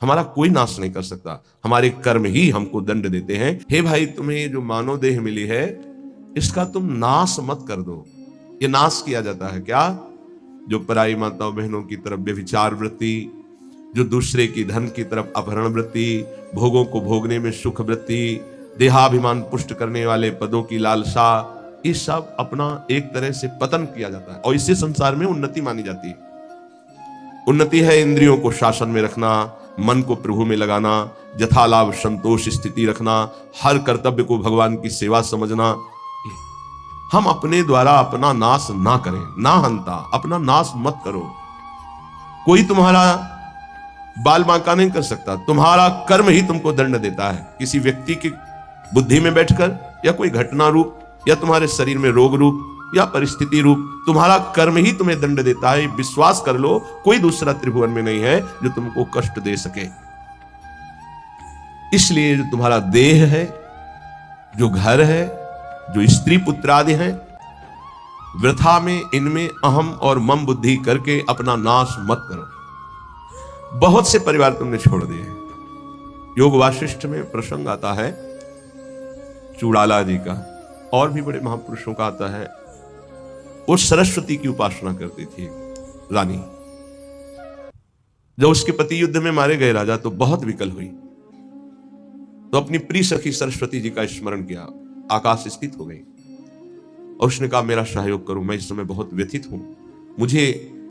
हमारा कोई नाश नहीं कर सकता, हमारे कर्म ही हमको दंड देते हैं। हे भाई, तुम्हें जो मानव देह मिली है इसका तुम नाश मत कर दो। ये नाश किया जाता है क्या? जो पराई माताओं बहनों की तरफ व्यभिचार वृत्ति, जो दूसरे की धन की तरफ अपहरण वृत्ति, भोगों को भोगने में सुख वृत्ति, देहाभिमान पुष्ट करने वाले पदों की लालसा, ये सब अपना एक तरह से पतन किया जाता है और इसी संसार में उन्नति मानी जाती है। उन्नति है इंद्रियों को शासन में रखना, मन को प्रभु में लगाना, यथालाभ संतोष स्थिति रखना, हर कर्तव्य को भगवान की सेवा समझना। हम अपने द्वारा अपना नाश ना करें, ना हंता, अपना नाश मत करो। कोई तुम्हारा बाल बांका नहीं कर सकता, तुम्हारा कर्म ही तुमको दंड देता है। किसी व्यक्ति की बुद्धि में बैठकर या कोई घटना रूप या तुम्हारे शरीर में रोग रूप या परिस्थिति रूप, तुम्हारा कर्म ही तुम्हें दंड देता है। विश्वास कर लो, कोई दूसरा त्रिभुवन में नहीं है जो तुमको कष्ट दे सके। इसलिए जो तुम्हारा देह है, जो घर है, जो स्त्री पुत्र आदि हैं, वृथा में इनमें अहम और मम बुद्धि करके अपना नाश मत करो। बहुत से परिवार तुमने छोड़ दिए हैं। योग वाशिष्ठ में प्रसंग आता है चूड़ाला जी का, और भी बड़े महापुरुषों का आता है। वो सरस्वती की उपासना करती थी रानी। जब उसके पति युद्ध में मारे गए राजा तो बहुत विकल हुई, तो अपनी प्रिय सखी सरस्वती जी का स्मरण किया, आकाश स्थित हो गई और उसने कहा, मेरा सहयोग करो, मैं इस समय बहुत व्यथित हूं, मुझे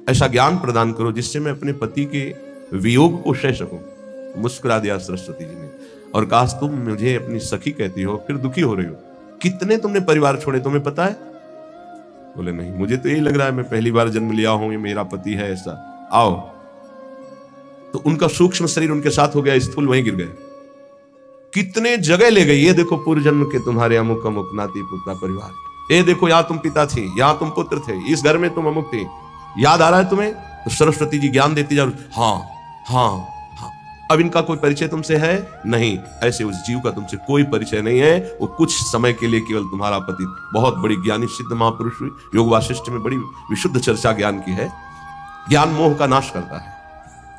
ऐसा ज्ञान प्रदान करो जिससे मैं अपने पति के वियोग को सह सकूं। मुस्कुरा दिया सरस्वती जी ने और कहा, तुम मुझे अपनी सखी कहती हो, फिर दुखी हो रही हो। कितने तुमने परिवार छोड़े, तुम्हें पता है? बोले, नहीं, मुझे तो यही लग रहा है मैं पहली बार जन्म लिया हूं, ये मेरा पति है ऐसा। आओ। तो उनका सूक्ष्म शरीर उनके साथ हो गया, स्थूल वहीं गिर गए। कितने जगह ले गई, ये देखो पूर्व जन्म के तुम्हारे अमुक अमुक नाती पुत्रा परिवार, ये देखो यहां तुम पिता थी, यहां तुम पुत्र थे, इस घर में तुम अमुक थे, याद आ रहा है तुम्हें? तो सरस्वती जी ज्ञान देती जा, हाँ हाँ हाँ। अब इनका कोई परिचय तुमसे है? नहीं। ऐसे उस जीव का तुमसे कोई परिचय नहीं है, वो कुछ समय के लिए केवल तुम्हारा पति। बहुत बड़ी ज्ञानी सिद्ध महापुरुष हुई, योग वाशिष्ठ में बड़ी विशुद्ध चर्चा ज्ञान की है। ज्ञान मोह का नाश करता है,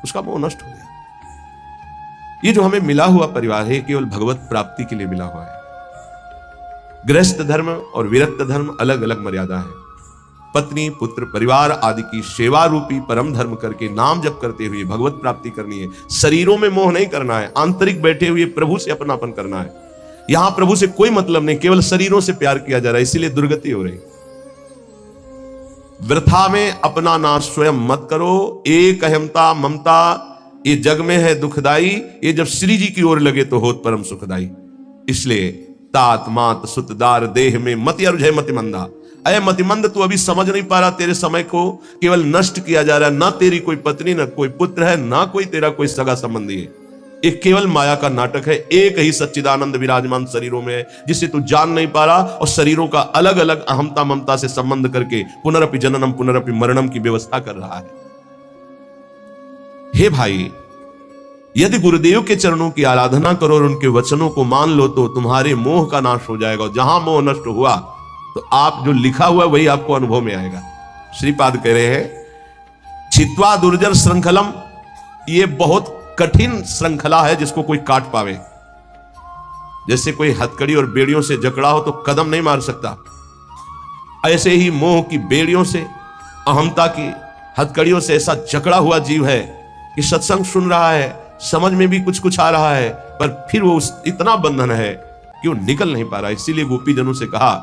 उसका मोह नष्ट हो गया। ये जो हमें मिला हुआ परिवार है केवल भगवत प्राप्ति के लिए मिला हुआ है। गृहस्थ धर्म और विरक्त धर्म अलग अलग मर्यादा है। पत्नी पुत्र परिवार आदि की सेवा रूपी परम धर्म करके नाम जप करते हुए भगवत प्राप्ति करनी है। शरीरों में मोह नहीं करना है, आंतरिक बैठे हुए प्रभु से अपनापन करना है। यहां प्रभु से कोई मतलब नहीं, केवल शरीरों से प्यार किया जा रहा है, इसीलिए दुर्गति हो रही। वृथा में अपना नाश स्वयं मत करो। एक अहमता ममता ये जग में है दुखदाई, ये जब श्री जी की ओर लगे तो होत परम सुखदाई। इसलिए तात मात सुतदार देह में मति अरुझय मतिमंदा। अय मतिमंद, तू अभी समझ नहीं पा रहा, तेरे समय को केवल नष्ट किया जा रहा है। ना तेरी कोई पत्नी, ना कोई पुत्र है, ना कोई तेरा कोई सगा संबंधी है। एक केवल माया का नाटक है। एक ही सच्चिदानंद विराजमान शरीरों में है जिसे तू जान नहीं पा रहा, और शरीरों का अलग अलग अहमता ममता से संबंध करके पुनरपि जननम पुनरपि मरणम की व्यवस्था कर रहा है। हे भाई, यदि गुरुदेव के चरणों की आराधना करो और उनके वचनों को मान लो तो तुम्हारे मोह का नाश हो जाएगा। जहां मोह नष्ट हुआ तो आप जो लिखा हुआ वही आपको अनुभव में आएगा। श्रीपाद कह रहे हैं, छित्वा दुर्जर श्रृंखलम, ये बहुत कठिन श्रृंखला है जिसको कोई काट पावे। जैसे कोई हथकड़ी और बेड़ियों से जकड़ा हो तो कदम नहीं मार सकता, ऐसे ही मोह की बेड़ियों से, अहमता की हथकड़ियों से ऐसा जकड़ा हुआ जीव है कि सत्संग सुन रहा है, समझ में भी कुछ कुछ आ रहा है, पर फिर वो इतना बंधन है कि वो निकल नहीं पा रहा। इसीलिए गोपी जनों से कहा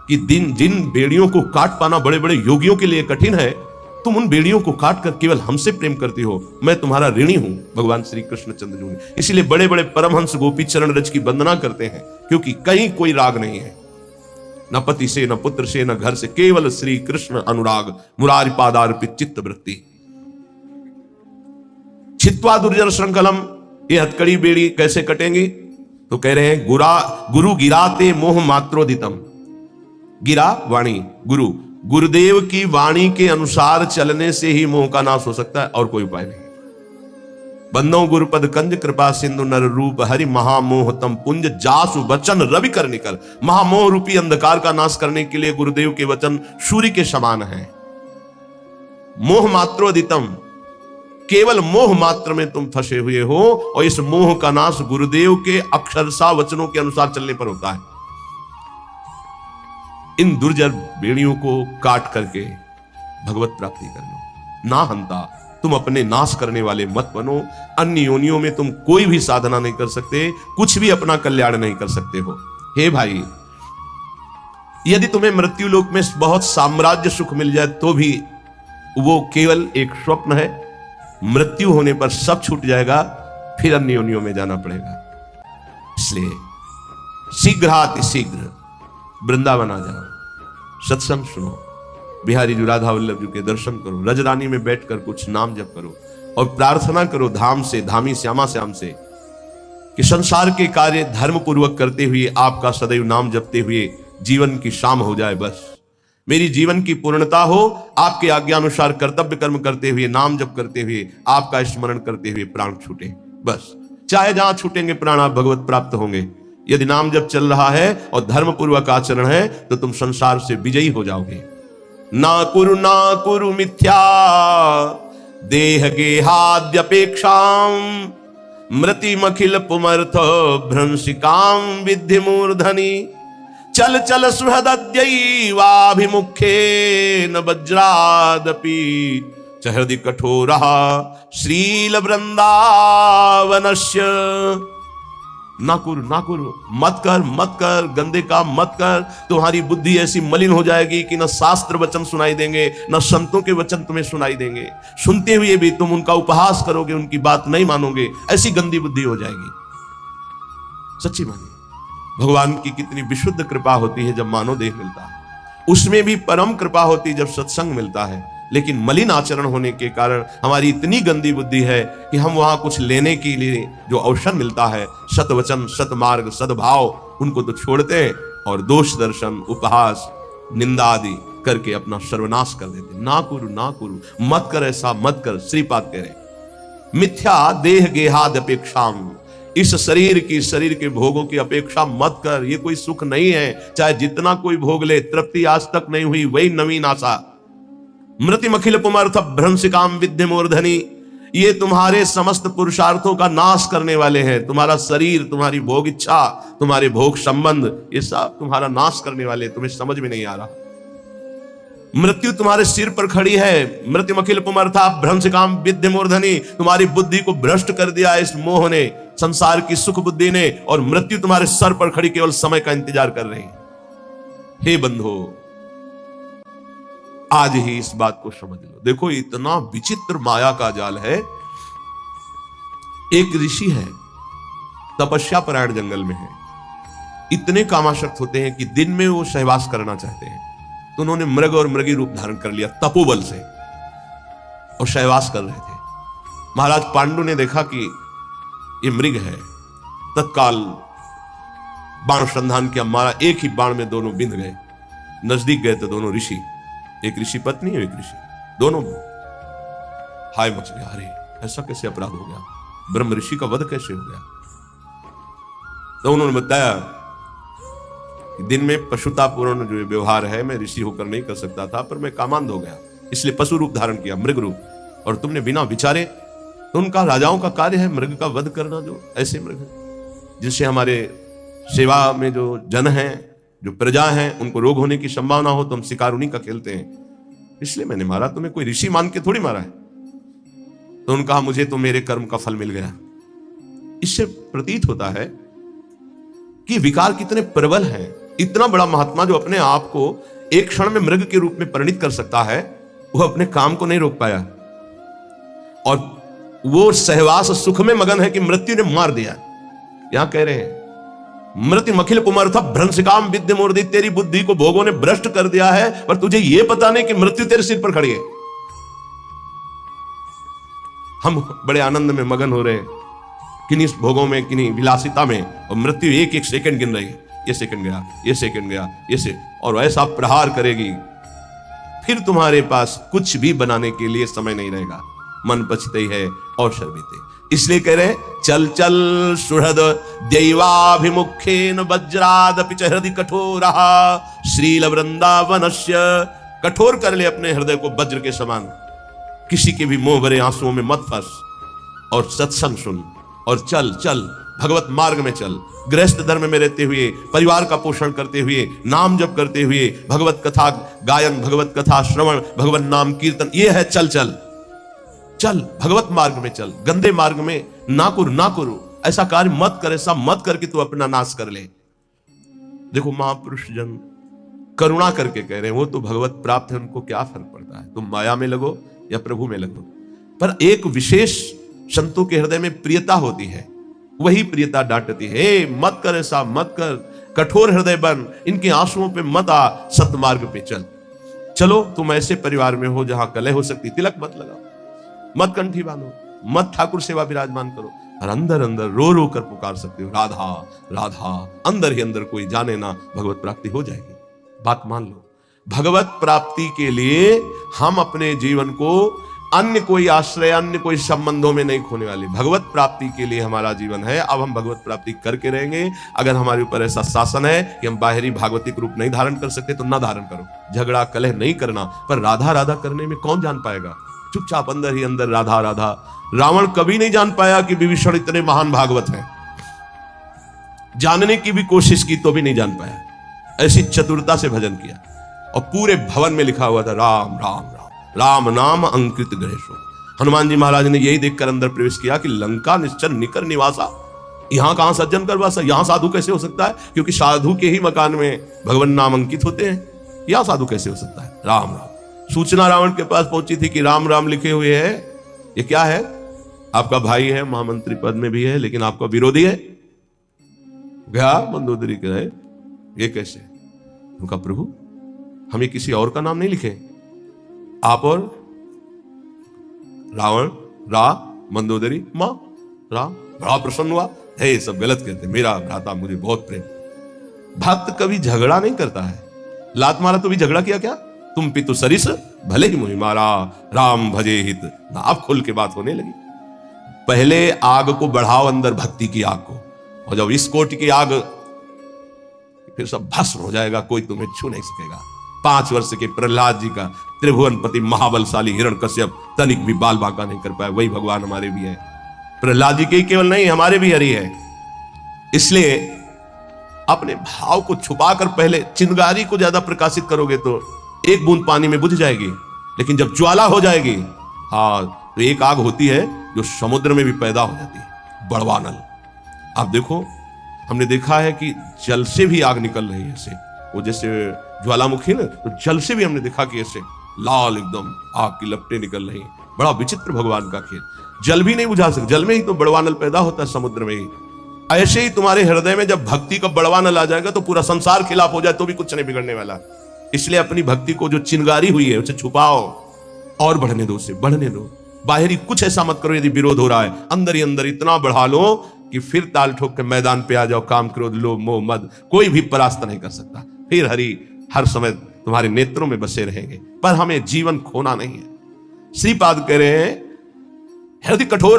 कि जिन बेड़ियों को काट पाना बड़े बड़े योगियों के लिए कठिन है, तुम उन बेड़ियों को काट कर केवल हमसे प्रेम करती हो, मैं तुम्हारा ऋणी हूं। भगवान श्री कृष्ण चंद्र जी, इसीलिए बड़े बड़े परमहंस गोपी चरण रज की वंदना करते हैं, क्योंकि कहीं कोई राग नहीं है, न पति से, न पुत्र से, न घर से, केवल श्री कृष्ण अनुराग, मुरारी पादार्पित चित्त वृत्ति। छित्वा दुर्जन श्रृंखलम, ये हथकड़ी बेड़ी कैसे कटेंगी? तो कह रहे हैं, गुरु गिराते मोह मात्रोदितम। गिरा वाणी, गुरुदेव की वाणी के अनुसार चलने से ही मोह का नाश हो सकता है, और कोई उपाय नहीं। बंदो गुरुपद कंज कृपा सिंधु नर रूप हरि महामोह तम पुंज जासु वचन रवि कर निकल। महामोह रूपी अंधकार का नाश करने के लिए गुरुदेव के वचन सूर्य के समान हैं। मोह मात्रोदितम, केवल मोह मात्र में तुम फंसे हुए हो, और इस मोह का नाश गुरुदेव के अक्षरशः वचनों के अनुसार चलने पर होता है। इन दुर्जर बेड़ियों को काट करके भगवत प्राप्ति कर लो। ना हंता, तुम अपने नाश करने वाले मत बनो। अन्य योनियों में तुम कोई भी साधना नहीं कर सकते, कुछ भी अपना कल्याण नहीं कर सकते हो। हे भाई, यदि तुम्हें मृत्यु लोक में बहुत साम्राज्य सुख मिल जाए तो भी वो केवल एक स्वप्न है। मृत्यु होने पर सब छूट जाएगा, फिर अन्य योनियों में जाना पड़ेगा। इसलिए शीघ्र वृंदावन आ जाओ, सत्संग सुनो, बिहारी जी राधा वल्लभ जी के दर्शन करो, रजरानी में बैठकर कुछ नाम जप करो और प्रार्थना करो धाम से, धामी श्यामा श्याम से, कि संसार के कार्य धर्म पूर्वक करते हुए आपका सदैव नाम जपते हुए जीवन की शाम हो जाए। बस मेरी जीवन की पूर्णता हो, आपके आज्ञानुसार कर्तव्य कर्म करते हुए, नाम जप करते हुए, आपका स्मरण करते हुए प्राण छूटे। बस चाहे जहां छूटेंगे प्राण, आप भगवत प्राप्त होंगे। यदि नाम जप चल रहा है और धर्म पूर्वक आचरण है तो तुम संसार से विजयी हो जाओगे। ना कुरु मिथ्या देह गेहाद्यपेक्षाम मृतिमखिल पुमर्थ भ्रंशिकाम विद्धि मूर्धनि चल चल सुहृदद्यैवाभिमुखे न वज्रादपि च हृदि कठोरः श्रील वृंदावनस्य। ना कुरु, मत कर, गंदे काम मत कर। तुम्हारी बुद्धि ऐसी मलिन हो जाएगी कि न शास्त्र वचन सुनाई देंगे, न संतों के वचन तुम्हें सुनाई देंगे। सुनते हुए भी तुम उनका उपहास करोगे, उनकी बात नहीं मानोगे, ऐसी गंदी बुद्धि हो जाएगी। सच्ची मानिए, भगवान की कितनी विशुद्ध कृपा होती है जब मानव देह मिलता है। उसमें भी परम कृपा होती है जब सत्संग मिलता है। लेकिन मलिन आचरण होने के कारण हमारी इतनी गंदी बुद्धि है कि हम वहां कुछ लेने के लिए जो अवसर मिलता है, सतवचन, सतमार्ग, सद्भाव, उनको तो छोड़ते हैं और दोष दर्शन, उपहास, निंदा आदि करके अपना सर्वनाश कर देते। ना कुरु, मत कर, ऐसा मत कर। श्रीपाद कह रहे मिथ्या देह गेहाद अपेक्षाम, इस शरीर के भोगों की अपेक्षा मत कर। ये कोई सुख नहीं है, चाहे जितना कोई भोग ले, तृप्ति आज तक नहीं हुई, वही नवीन आशा। मृतिमखिल पुमर्थ भ्रंशिकाम विद्धि मूर्धनि, ये तुम्हारे समस्त पुरुषार्थों का नाश करने वाले हैं। तुम्हारा शरीर, तुम्हारी भोग इच्छा, तुम्हारे भोग संबंध, ये सब तुम्हारा नाश करने वाले, तुम्हें समझ में नहीं आ रहा। मृत्यु तुम्हारे सिर पर खड़ी है। मृतिमखिल पुमर्था भ्रंशिकाम विद्धि मूर्धनि, तुम्हारी बुद्धि को भ्रष्ट कर दिया इस मोह ने, संसार की सुख बुद्धि ने, और मृत्यु तुम्हारे सर पर खड़ी केवल समय का इंतजार कर रही है। हे बंधो, आज ही इस बात को समझ लो। देखो, इतना विचित्र माया का जाल है। एक ऋषि है, तपस्या परायण जंगल में है, इतने कामासक्त होते हैं कि दिन में वो सहवास करना चाहते हैं, तो उन्होंने मृग और मृगी रूप धारण कर लिया तपोबल से, और सहवास कर रहे थे। महाराज पांडु ने देखा कि ये मृग है, तत्काल बाण संधान किया, मारा। एक ही बाण में दोनों बिंध गए। नजदीक गए तो दोनों ऋषि, एक ऋषि पत्नी और एक ऋषि, दोनों हाय मच गया। अरे ऐसा कैसे अपराध हो गया, ब्रह्म ऋषि का वध कैसे हो गया? तो उन्होंने बताया कि दिन में पशुतापूर्ण जो व्यवहार है, मैं ऋषि होकर नहीं कर सकता था, पर मैं कामांध हो गया, इसलिए पशु रूप धारण किया, मृग रूप। और तुमने बिना विचारे, तो उनका राजाओं का कार्य है मृग का वध करना। जो ऐसे मृग हैं जिससे हमारे सेवा में जो जन हैं, जो प्रजा हैं, उनको रोग होने की संभावना हो, तो हम शिकार उन्हीं का खेलते हैं, इसलिए मैंने मारा। तुम्हें कोई ऋषि मान के थोड़ी मारा है। तो उन्होंने कहा, मुझे तो मेरे कर्म का फल मिल गया। इससे प्रतीत होता है कि विकार कितने प्रबल हैं। इतना बड़ा महात्मा जो अपने आप को एक क्षण में मृग के रूप में परिणित कर सकता है, वो अपने काम को नहीं रोक पाया, और वो सहवास सुख में मगन है कि मृत्यु ने मार दिया। यहां कह रहे हैं, मृतिमखिल पुमर्थ भ्रंशिकाम विद्धि मूर्धनि, तेरी बुद्धि को भोगों ने भ्रष्ट कर दिया है, पर तुझे यह पता नहीं कि मृत्यु तेरे सिर पर खड़ी है। हम बड़े आनंद में मगन हो रहे हैं, किन्हीं भोगों में, किन्हीं विलासिता में, और मृत्यु एक एक सेकंड गिन रही है। ये सेकंड गया, ये सेकंड गया, ये से, और ऐसा प्रहार करेगी, फिर तुम्हारे पास कुछ भी बनाने के लिए समय नहीं रहेगा। मन पछते है और शर्मिते। इसलिए कह रहे, चल चल सुहृद दैवाभिमुखेन वज्रादपि च हृदि कठोरः श्रील वृंदावनस्य। कठोर कर ले अपने हृदय को वज्र के समान, किसी के भी मोह भरे आंसुओं में मत फंस और सत्संग सुन और चल चल भगवत मार्ग में चल। गृहस्थ धर्म में रहते हुए, परिवार का पोषण करते हुए, नाम जप करते हुए, भगवत कथा गायन, भगवत कथा श्रवण, भगवत नाम कीर्तन, ये है चल चल चल, भगवत मार्ग में चल। गंदे मार्ग में ना करो, ऐसा कार्य मत कर, ऐसा मत करके तू अपना नाश कर ले। देखो महापुरुष जन करुणा करके कह रहे हैं, वो तो भगवत प्राप्त है, उनको क्या फर्क पड़ता है, तुम माया में लगो या प्रभु में लगो। पर एक विशेष संतों के हृदय में प्रियता होती है, वही प्रियता डांटती है, मत कर, ऐसा मत कर, कठोर हृदय बन, इनके आंसुओं पे मत आ, सतमार्ग पे चल। चलो तुम ऐसे परिवार में हो जहां कलह हो सकती, तिलक मत लगाओ, मत कंठी बांधो, मत ठाकुर सेवा विराजमान करो, और अंदर अंदर रो रो कर पुकार सकते हो, राधा राधा, अंदर ही अंदर कोई जाने ना, भगवत प्राप्ति हो जाएगी। बात मान लो, भगवत प्राप्ति के लिए हम अपने जीवन को अन्य कोई आश्रय, अन्य कोई संबंधों में नहीं खोने वाले। भगवत प्राप्ति के लिए हमारा जीवन है। अब हम भगवत प्राप्ति करके रहेंगे। अगर हमारे ऊपर ऐसा शासन है कि हम बाहरी भागवतिक रूप नहीं धारण कर सकते तो ना धारण करो, झगड़ा कलह नहीं करना। पर राधा राधा करने में कौन जान पाएगा? चुपचाप अंदर ही अंदर राधा राधा। रावण कभी नहीं जान पाया कि विभीषण इतने महान भागवत हैं, जानने की भी कोशिश की तो भी नहीं जान पाया। ऐसी चतुरता से भजन किया और पूरे भवन में लिखा हुआ था राम राम राम, राम नाम अंकित गणेशो। हनुमान जी महाराज ने यही देखकर अंदर प्रवेश किया कि लंका निश्चर निकर निवासा, यहां कहां सज्जन कर वासा, यहां साधु कैसे हो सकता है? क्योंकि साधु के ही मकान में भगवान नाम अंकित होते हैं, यहां साधु कैसे हो सकता है? राम राम। सूचना रावण के पास पहुंची थी कि राम राम लिखे हुए है, ये क्या है? आपका भाई है, महामंत्री पद में भी है, लेकिन आपका विरोधी है। गया मंदोदरी कहे ये कैसे? उनका प्रभु हमें किसी और का नाम नहीं लिखे, आप और रावण, रा मंदोदरी मां राम। बड़ा प्रसन्न हुआ, हे सब गलत कहते, मेरा भ्राता मुझे बहुत प्रेम। भक्त कभी झगड़ा नहीं करता है। लात मारा तो भी झगड़ा किया क्या? तुम पितु सरिस भले ही मुहि मारा, राम भजे हित ना। अब खुल के बात होने लगी। पहले आग को बढ़ाओ, अंदर भक्ति की आग को, और जब इस कोटि की आग, फिर सब भस्म हो जाएगा, कोई तुम्हें छू नहीं सकेगा। 5 वर्ष के प्रहलाद जी का त्रिभुवनपति महाबलशाली हिरण्यकश्यप तनिक भी बाल बांका नहीं कर पाया। वही भगवान हमारे भी है, प्रहलाद जी के ही केवल नहीं, हमारे भी हरि है। इसलिए अपने भाव को छुपाकर पहले चिंगारी को ज्यादा प्रकाशित करोगे तो एक बूंद पानी में बुझ जाएगी, लेकिन जब ज्वाला हो जाएगी, हाँ, तो एक आग होती है जो समुद्र में भी पैदा हो जाती है, बड़वानल। आप देखो, हमने देखा है कि जल से भी आग निकल रही है, ऐसे वो जैसे ज्वालामुखी ना, तो जल से भी हमने देखा कि ऐसे लाल एकदम आग की लपटें निकल रही हैं। बड़ा विचित्र भगवान का खेल। जल भी नहीं बुझा सकते, जल में ही तो बड़वानल पैदा होता है, समुद्र में ही। ऐसे ही तुम्हारे हृदय में जब भक्ति का बड़वानल आ जाएगा तो पूरा संसार खिलाफ हो जाए तो भी कुछ नहीं बिगड़ने वाला। इसलिए अपनी भक्ति को जो चिंगारी हुई है उसे छुपाओ और बढ़ने दो, उसे बढ़ने दो। बाहरी कुछ ऐसा मत करो, यदि विरोध हो रहा है अंदर ही अंदर इतना बढ़ा लो कि फिर ताल ठोक के मैदान पे आ जाओ। काम क्रोध लोभ मोह मद कोई भी परास्त नहीं कर सकता। फिर हरि हर समय तुम्हारे नेत्रों में बसे रहेंगे। पर हमें जीवन खोना नहीं है। श्रीपाद कह रहे हैं, हृदय कठोर,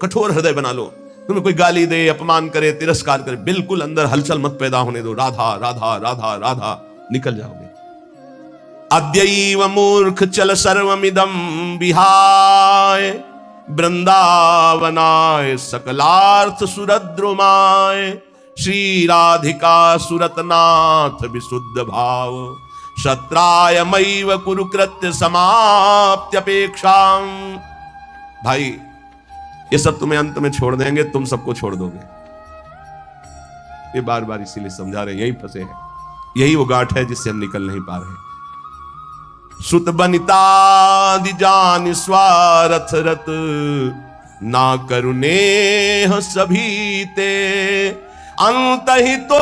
कठोर हृदय बना लो। तुम्हें कोई गाली दे, अपमान करे, तिरस्कार करे, बिल्कुल अंदर हलचल मत पैदा होने दो। राधा राधा राधा राधा, निकल जाओगे। अद्यैव मूर्ख चल सर्वमिदं विहाय, वृंदावनाय सकलार्थ सुरद्रुमाय, श्री राधिका सुरतनाथ विशुद्ध भाव, शत्राय मैव कुरुकृत्य समाप्त्यपेक्षां। भाई ये सब तुम्हें अंत में छोड़ देंगे, तुम सबको छोड़ दोगे। ये बार बार इसीलिए समझा रहे, यही फंसे हैं, यही वो गांठ है जिससे हम निकल नहीं पा रहे। सुत बनिता जान स्वार्थ रत, ना करुणे सभी ते, अंत ही तो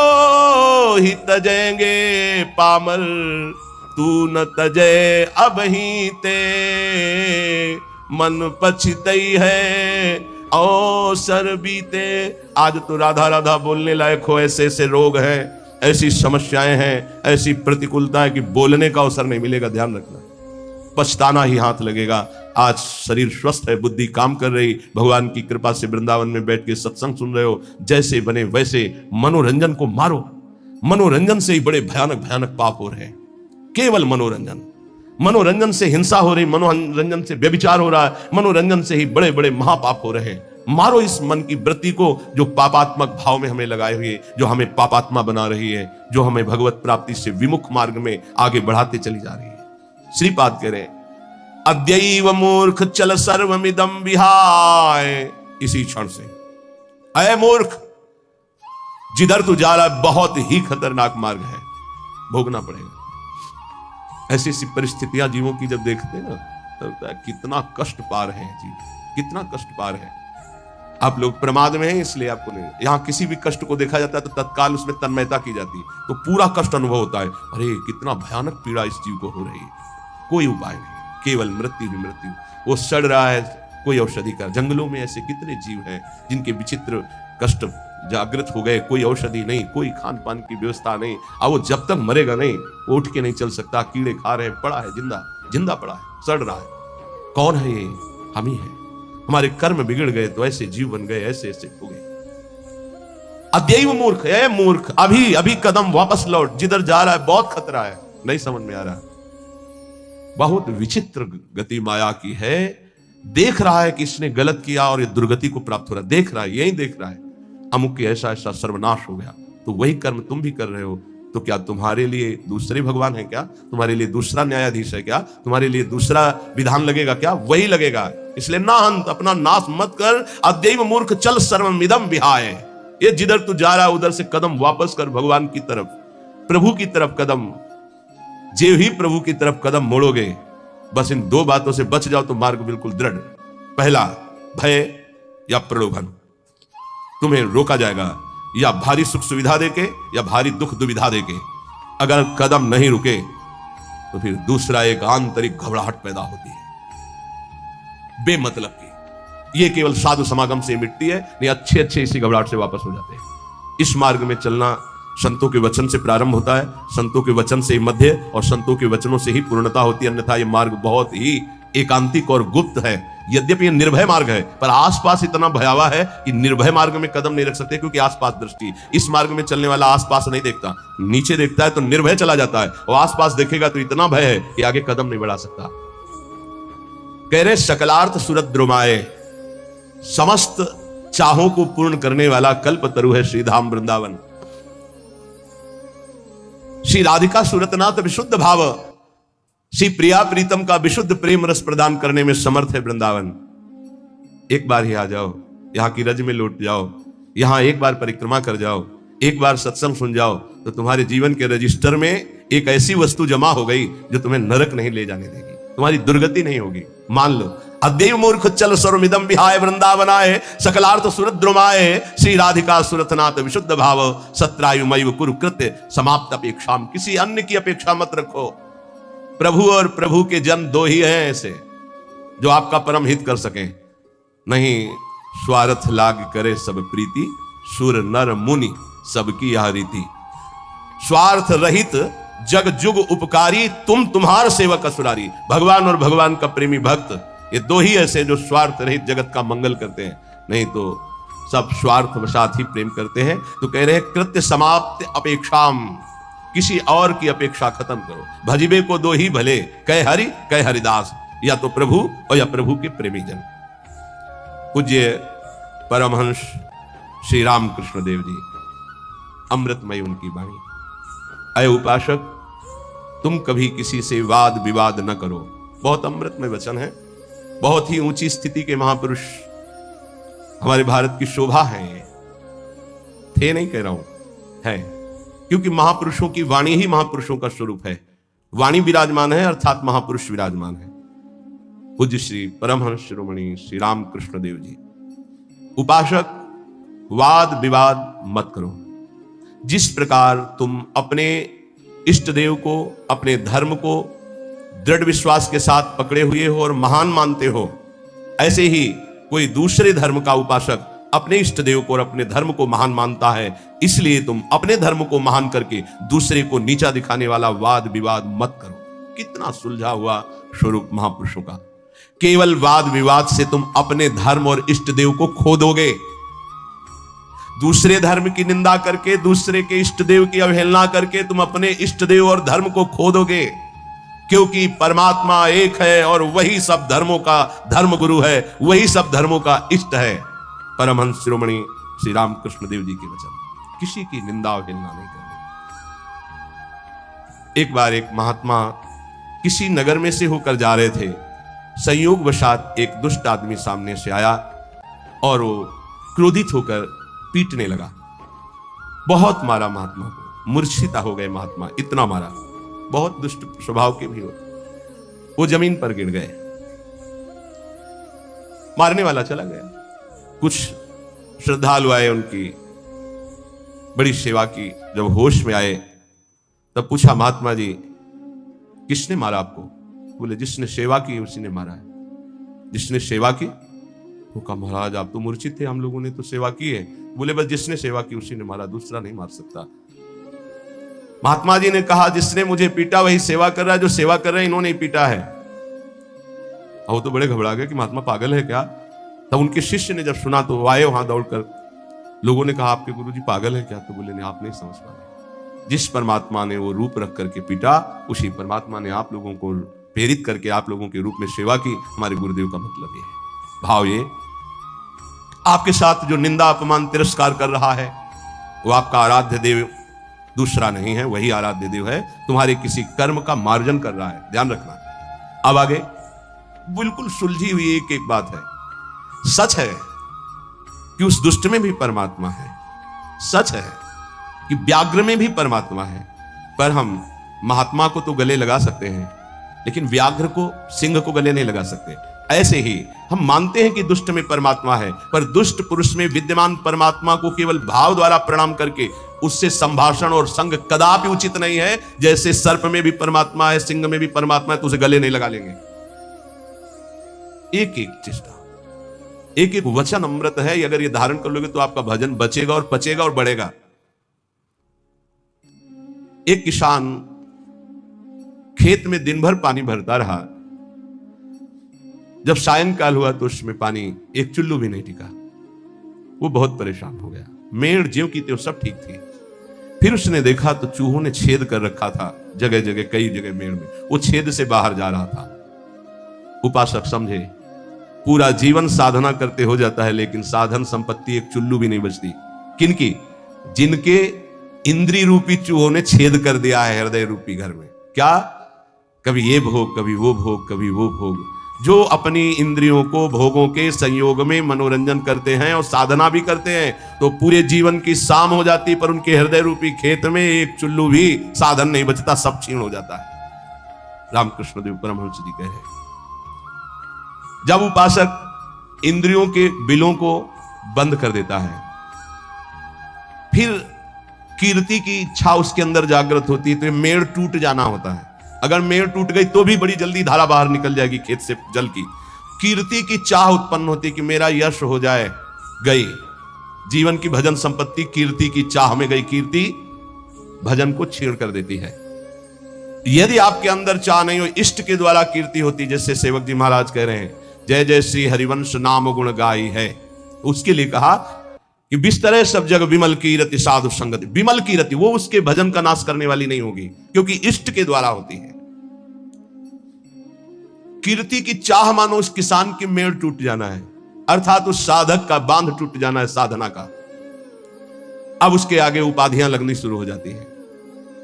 ही तजेंगे पामर, तू न तजे अब ही ते, मन पछतई है अवसर बीते। आज तो राधा राधा बोलने लायक हो, ऐसे ऐसे रोग हैं, ऐसी समस्याएं हैं, ऐसी प्रतिकूलता है कि बोलने का अवसर नहीं मिलेगा। ध्यान रखना, पछताना ही हाथ लगेगा। आज शरीर स्वस्थ है, बुद्धि काम कर रही, भगवान की कृपा से वृंदावन में बैठ के सत्संग सुन रहे हो, जैसे बने वैसे मनोरंजन को मारो। मनोरंजन से ही बड़े भयानक भयानक पाप हो रहे हैं, केवल मनोरंजन। मनोरंजन से हिंसा हो रही, मनोरंजन से व्यभिचार हो रहा है, मनोरंजन से ही बड़े बड़े महापाप हो रहे हैं। मारो इस मन की वृत्ति को जो पापात्मक भाव में हमें लगाए हुए, जो हमें पापात्मा बना रही है, जो हमें भगवत प्राप्ति से विमुख मार्ग में आगे बढ़ाते चली जा रही है। श्रीपाद कह रहे अद्यैव मूर्ख चल सर्वमिदं विहाय। इसी क्षण से अय मूर्ख, जिधर तू जा रहा है बहुत ही खतरनाक मार्ग है, भोगना पड़ेगा। ऐसी ऐसी परिस्थितियां जीवों की जब देखते हैं ना, तो कितना कष्ट पार है जीव, कितना कष्ट पार है। आप लोग प्रमाद में हैं इसलिए आपको नहीं, यहां किसी भी कष्ट को देखा जाता है तो तत्काल उसमें तन्मयता की जाती है, तो पूरा कष्ट अनुभव होता है। अरे कितना भयानक पीड़ा इस जीव को हो रही है, कोई उपाय नहीं, केवल मृत्यु ही मृत्यु। वो सड़ रहा है, कोई औषधि का। जंगलों में ऐसे कितने जीव हैं जिनके विचित्र कष्ट जागृत हो गए, कोई औषधि नहीं, कोई खान पान की व्यवस्था नहीं, अब वो जब तक मरेगा नहीं वो उठ के नहीं चल सकता, कीड़े खा रहे, पड़ा है जिंदा जिंदा पड़ा है, सड़ रहा है। कौन है ये? हम ही हैं। हमारे कर्म बिगड़ गए तो ऐसे जीव बन गए, ऐसे ऐसे हो गए। अद्यैव मूर्ख, है मूर्ख, अभी अभी कदम वापस लौट, जिधर जा रहा है बहुत खतरा है, नहीं समझ में आ रहा। बहुत विचित्र गति माया की है। देख रहा है कि इसने गलत किया और ये दुर्गति को प्राप्त हो रहा है, देख रहा है, यही देख रहा है अमुक के ऐसा ऐसा सर्वनाश हो गया, तो वही कर्म तुम भी कर रहे हो। तो क्या तुम्हारे लिए दूसरे भगवान है क्या? तुम्हारे लिए दूसरा न्यायाधीश है क्या? तुम्हारे लिए दूसरा विधान लगेगा क्या? वही लगेगा। इसलिए ना हंत, अपना नाश मत कर। अद्यैव मूर्ख चल सर्वमिदं विहाय। ये जिधर तू जा रहा है उधर से कदम वापस कर भगवान की तरफ, प्रभु की तरफ कदम। जे ही प्रभु की तरफ कदम मोड़ोगे, बस इन दो बातों से बच जाओ तो मार्ग बिल्कुल दृढ़। पहला, भय या प्रलोभन, तुम्हें रोका जाएगा या भारी सुख सुविधा देके या भारी दुख दुविधा देके। अगर कदम नहीं रुके तो फिर दूसरा एक आंतरिक घबराहट पैदा होती है बेमतलब की। ये केवल साधु समागम से मिटती है, नहीं अच्छे अच्छे इसी घबराहट से वापस हो जाते हैं। इस मार्ग में चलना संतों के वचन से प्रारंभ होता है, संतों के वचन से ही मध्य और संतों के वचनों से ही पूर्णता होती है। अन्यथा ये मार्ग बहुत ही एकांतिक और गुप्त है। यद्यपि ये निर्भय मार्ग है, पर आसपास इतना भयावह है कि निर्भय मार्ग में कदम नहीं रख सकते, क्योंकि आसपास दृष्टि। इस मार्ग में चलने वाला आसपास नहीं देखता, नीचे देखता है तो निर्भय चला जाता है, और आसपास देखेगा तो इतना भय है कि आगे कदम नहीं बढ़ा सकता। कह रहे सकलार्थ सुरत द्रुमाए, समस्त चाहों को पूर्ण करने वाला कल्प तरु है श्रीधाम वृंदावन। श्री राधिका सुरतनाथ विशुद्ध भाव, श्री प्रिया प्रीतम का विशुद्ध प्रेम रस प्रदान करने में समर्थ है वृंदावन। एक बार ही आ जाओ, यहां की रज में लौट जाओ, यहां एक बार परिक्रमा कर जाओ, एक बार सत्संग सुन जाओ, तो तुम्हारे जीवन के रजिस्टर में एक ऐसी वस्तु जमा हो गई जो तुम्हें नरक नहीं ले जाने देगी, तुम्हारी दुर्गति नहीं होगी। मान लो, अद्यैव मूर्ख चल सर्वमिदं विहाय वृंदावनाय, सकलार्थ सुरत द्रुमाय, श्री राधिका सुरतनाथ विशुद्ध भाव, सत्रायुमैव कुरु कृत्य समाप्त अपेक्षाम। किसी अन्य की अपेक्षा मत रखो। प्रभु और प्रभु के जन दो ही हैं ऐसे जो आपका परम हित कर सकें। नहीं स्वार्थ लाग करे सब प्रीति, सुर नर मुनि सबकी यह रीति। स्वार्थ रहित जग जुग उपकारी, तुम तुम्हार सेवक असुरारी। भगवान और भगवान का प्रेमी भक्त, ये दो ही ऐसे जो स्वार्थ रहित जगत का मंगल करते हैं, नहीं तो सब स्वार्थ वशात ही प्रेम करते हैं। तो कह रहे हैं कृत्य समाप्त अपेक्षाम, किसी और की अपेक्षा खत्म करो। भजिबे को दो ही भले, कह हरि कह हरिदास, या तो प्रभु और या प्रभु के प्रेमी जन। पूज्य परमहंस श्री राम कृष्ण देव जी, अमृतमय उनकी वाणी। अय उपासक, तुम कभी किसी से वाद विवाद न करो। बहुत अमृतमय वचन है, बहुत ही ऊंची स्थिति के महापुरुष हमारे भारत की शोभा है। ये थे नहीं कह रहा हूं, है, क्योंकि महापुरुषों की वाणी ही महापुरुषों का स्वरूप है। वाणी विराजमान है अर्थात महापुरुष विराजमान है। पूज्य श्री परमहंस शिरोमणि श्री राम कृष्ण देव जी, उपासक, वाद विवाद मत करो। जिस प्रकार तुम अपने इष्ट देव को, अपने धर्म को दृढ़ विश्वास के साथ पकड़े हुए हो और महान मानते हो, ऐसे ही कोई दूसरे धर्म का उपासक अपने इष्ट देव को और अपने धर्म को महान मानता है। इसलिए तुम अपने धर्म को महान करके दूसरे को नीचा दिखाने वाला वाद विवाद मत करो। कितना सुलझा हुआ स्वरूप महापुरुषों का। केवल वाद विवाद से तुम अपने धर्म और इष्ट देव को खो दोगे। दूसरे धर्म की निंदा करके, दूसरे के इष्ट देव की अवहेलना करके तुम अपने इष्ट देव और धर्म को खो दोगे। क्योंकि परमात्मा एक है और वही सब धर्मों का धर्म गुरु है, वही सब धर्मों का इष्ट है। परमहंस शिरोमणि श्री रामकृष्ण देव जी के वचन, किसी की निंदा अवहेलना नहीं करनी। एक बार एक महात्मा किसी नगर में से होकर जा रहे थे, संयोग वशात एक दुष्ट आदमी सामने से आया और वो क्रोधित होकर पीटने लगा। बहुत मारा महात्मा को, मूर्छिता हो गए महात्मा, इतना मारा। बहुत दुष्ट स्वभाव के भी होते, वो जमीन पर गिर गए। मारने वाला चला गया। कुछ श्रद्धालु आए, उनकी बड़ी सेवा की। जब होश में आए तब पूछा, महात्मा जी किसने मारा आपको? बोले जिसने सेवा की उसी ने मारा है। जिसने सेवा की? वो कहा महाराज आप तो मूर्छित थे, हम लोगों ने तो सेवा की है। बोले बस जिसने सेवा की उसी ने मारा, दूसरा नहीं मार सकता। महात्मा जी ने कहा जिसने मुझे पीटा वही सेवा कर रहा है, जो सेवा कर रहे हैं इन्होंने ही पीटा है। वो तो बड़े घबरा गए कि महात्मा पागल है क्या। तब उनके शिष्य ने जब सुना तो आए वहां दौड़कर। लोगों ने कहा आपके गुरुजी पागल है क्या? तो बोले नहीं, आप नहीं समझ पा रहे। जिस परमात्मा ने वो रूप रख करके पीटा, उसी परमात्मा ने आप लोगों को प्रेरित करके आप लोगों के रूप में सेवा की। हमारे गुरुदेव का मतलब ये है। भाव ये, आपके साथ जो निंदा अपमान तिरस्कार कर रहा है वो आपका आराध्य देव दूसरा नहीं है, वही आराध्य देव है। तुम्हारे किसी कर्म का मार्जन कर रहा है, ध्यान रखना। अब आगे बिल्कुल सुलझी हुई एक एक बात है। सच है कि उस दुष्ट में भी परमात्मा है, सच है कि व्याघ्र में भी परमात्मा है, पर हम महात्मा को तो गले लगा सकते हैं लेकिन व्याघ्र को, सिंह को गले नहीं लगा सकते। ऐसे ही हम मानते हैं कि दुष्ट में परमात्मा है, पर दुष्ट पुरुष में विद्यमान परमात्मा को केवल भाव द्वारा प्रणाम करके उससे संभाषण और संग कदापि उचित नहीं है। जैसे सर्प में भी परमात्मा है, सिंह में भी परमात्मा है, तो उसे गले नहीं लगा लेंगे। एक एक चेष्टा, एक एक वचन अमृत है। अगर ये धारण कर लोगे तो आपका भजन बचेगा और पचेगा और बढ़ेगा। एक किसान खेत में दिन भर पानी भरता रहा। जब सायंकाल हुआ तो उसमें पानी एक चुल्लू भी नहीं टिका। वो बहुत परेशान हो गया। मेड़ ज्यों की त्यों सब ठीक थी। फिर उसने देखा तो चूहों ने छेद कर रखा था जगह जगह, कई जगह मेड़ में। वो छेद से बाहर जा रहा था। उपासक समझे, पूरा जीवन साधना करते हो जाता है लेकिन साधन संपत्ति एक चुल्लू भी नहीं बचती। किनकी? जिनके इंद्री रूपी चूहों ने छेद कर दिया है हृदय रूपी घर में। क्या? कभी ये भोग, कभी वो भोग, कभी वो भोग। जो अपनी इंद्रियों को भोगों के संयोग में मनोरंजन करते हैं और साधना भी करते हैं, तो पूरे जीवन की शाम हो जाती, पर उनके हृदय रूपी खेत में एक चुल्लू भी साधन नहीं बचता, सब क्षीण हो जाता है। रामकृष्ण देव परमहंस जी कह रहे हैं, जब उपासक इंद्रियों के बिलों को बंद कर देता है, फिर कीर्ति की इच्छा उसके अंदर जागृत होती है, तो ये मेड़ टूट जाना होता है। अगर मेड़ टूट गई तो भी बड़ी जल्दी धारा बाहर निकल जाएगी खेत से जल की। कीर्ति की चाह उत्पन्न होती है कि मेरा यश हो जाए। गई जीवन की भजन संपत्ति कीर्ति की चाह में गई। कीर्ति भजन को छीण कर देती है। यदि आपके अंदर चाह नहीं हो, इष्ट के द्वारा कीर्ति होती, जैसे सेवक जी महाराज कह रहे हैं, जय जय श्री हरिवंश नाम गुण गाई है। उसके लिए कहा कि बिस्तरे सब जग विमल कीरति साधु संगति। विमल कीरति वो उसके भजन का नाश करने वाली नहीं होगी, क्योंकि इष्ट के द्वारा होती है। कीर्ति की चाह मानो उस किसान की मेड़ टूट जाना है, अर्थात उस साधक का बांध टूट जाना है साधना का। अब उसके आगे उपाधियां लगनी शुरू हो जाती हैं।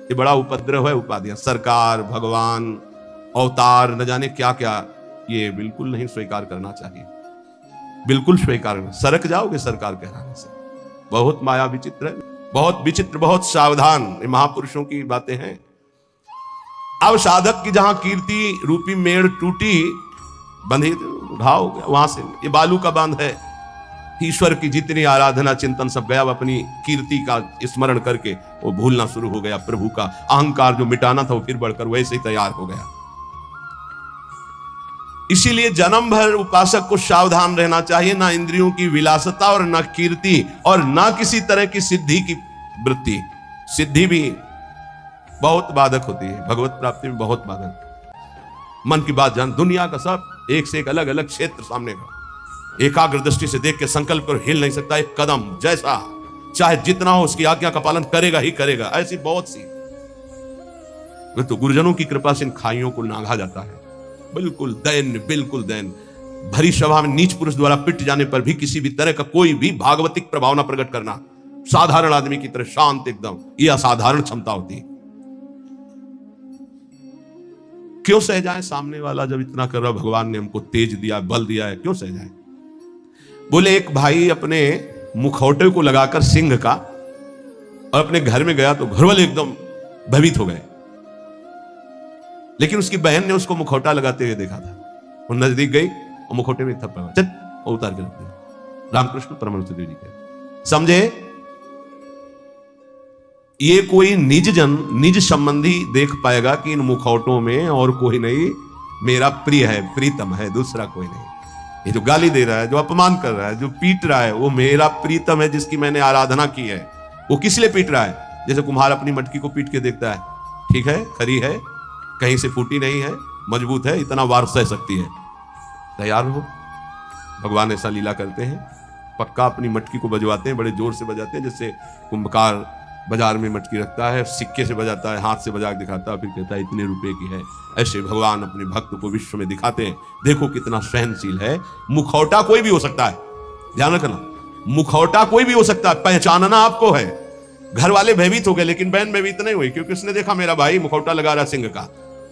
ये बड़ा उपद्रव है उपाधियां। सरकार, भगवान, अवतार, न जाने क्या क्या। ये बिल्कुल नहीं स्वीकार करना चाहिए, बिल्कुल स्वीकार नहीं। सरक जाओगे सरकार कहलाने से। बहुत माया विचित्र है, बहुत विचित्र, बहुत सावधान। ये महापुरुषों की बातें हैं। अब साधक की जहां कीर्ति रूपी मेड़ टूटी, बंधी घाव हो गया वहां से। ये बालू का बांध है। ईश्वर की जितनी आराधना चिंतन सब गया, अपनी कीर्ति का स्मरण करके वो भूलना शुरू हो गया। प्रभु का अहंकार जो मिटाना था वो फिर बढ़कर वैसे ही तैयार हो गया। इसीलिए जन्म भर उपासक को सावधान रहना चाहिए, ना इंद्रियों की विलासता और ना कीर्ति और ना किसी तरह की सिद्धि की वृत्ति। सिद्धि भी बहुत बाधक होती है, भगवत प्राप्ति में बहुत बाधक। मन की बात जान, दुनिया का सब एक से एक अलग अलग क्षेत्र सामने का एकाग्र दृष्टि से देख के संकल्प कर हिल नहीं सकता। एक कदम जैसा चाहे जितना हो उसकी आज्ञा का पालन करेगा ही करेगा। ऐसी बहुत सी तो गुरुजनों की कृपा से इन खाइयों को नांगा जाता है। बिल्कुल दैन्य, बिल्कुल दैन्य। भरी सभा में नीच पुरुष द्वारा पिट जाने पर भी किसी भी तरह का कोई भी भागवतिक प्रभाव ना प्रकट करना, साधारण आदमी की तरह शांत एकदम, यह असाधारण क्षमता होती है। क्यों सह जाए सामने वाला जब इतना कर रहा, भगवान ने हमको तेज दिया, बल दिया है, क्यों सह जाए। बोले एक भाई अपने मुखौटे को लगाकर सिंह का और अपने घर में गया तो घर वाले एकदम भयभीत हो गए, लेकिन उसकी बहन ने उसको मुखौटा लगाते हुए देखा था। वो नजदीक गई और मुखौटे में थप्पड़ मारा, चल, और उतार के रख दिया। रामकृष्ण परमहंस देव जी के समझे, ये कोई निज जन, निज संबंधी देख पाएगा कि इन मुखौटों में और कोई नहीं, मेरा प्रिय है, प्रीतम है, दूसरा कोई नहीं। ये जो गाली दे रहा है, जो अपमान कर रहा है, जो पीट रहा है, वो मेरा प्रीतम है जिसकी मैंने आराधना की है। वो किस लिए पीट रहा है? जैसे कुम्हार अपनी मटकी को पीट के देखता है, ठीक है, खरी है, कहीं से फूटी नहीं है, मजबूत है, इतना वार सह सकती है, तैयार हो। भगवान ऐसा लीला करते हैं, पक्का अपनी मटकी को बजवाते हैं, बड़े जोर से बजाते हैं, जैसे कुंभकार बाजार में मटकी रखता है, सिक्के से बजाता है, हाथ से बजा के दिखाता है, फिर कहता है इतने रुपए की है। ऐसे भगवान अपने भक्त को विश्व में दिखाते हैं, देखो कितना सहनशील है। मुखौटा कोई भी हो सकता है, ध्यान रखना, मुखौटा कोई भी हो सकता है, पहचानना आपको है। घर वाले भयभीत हो गए, लेकिन बहन भयभीत नहीं हुई, क्योंकि उसने देखा मेरा भाई मुखौटा लगा रहा सिंह का।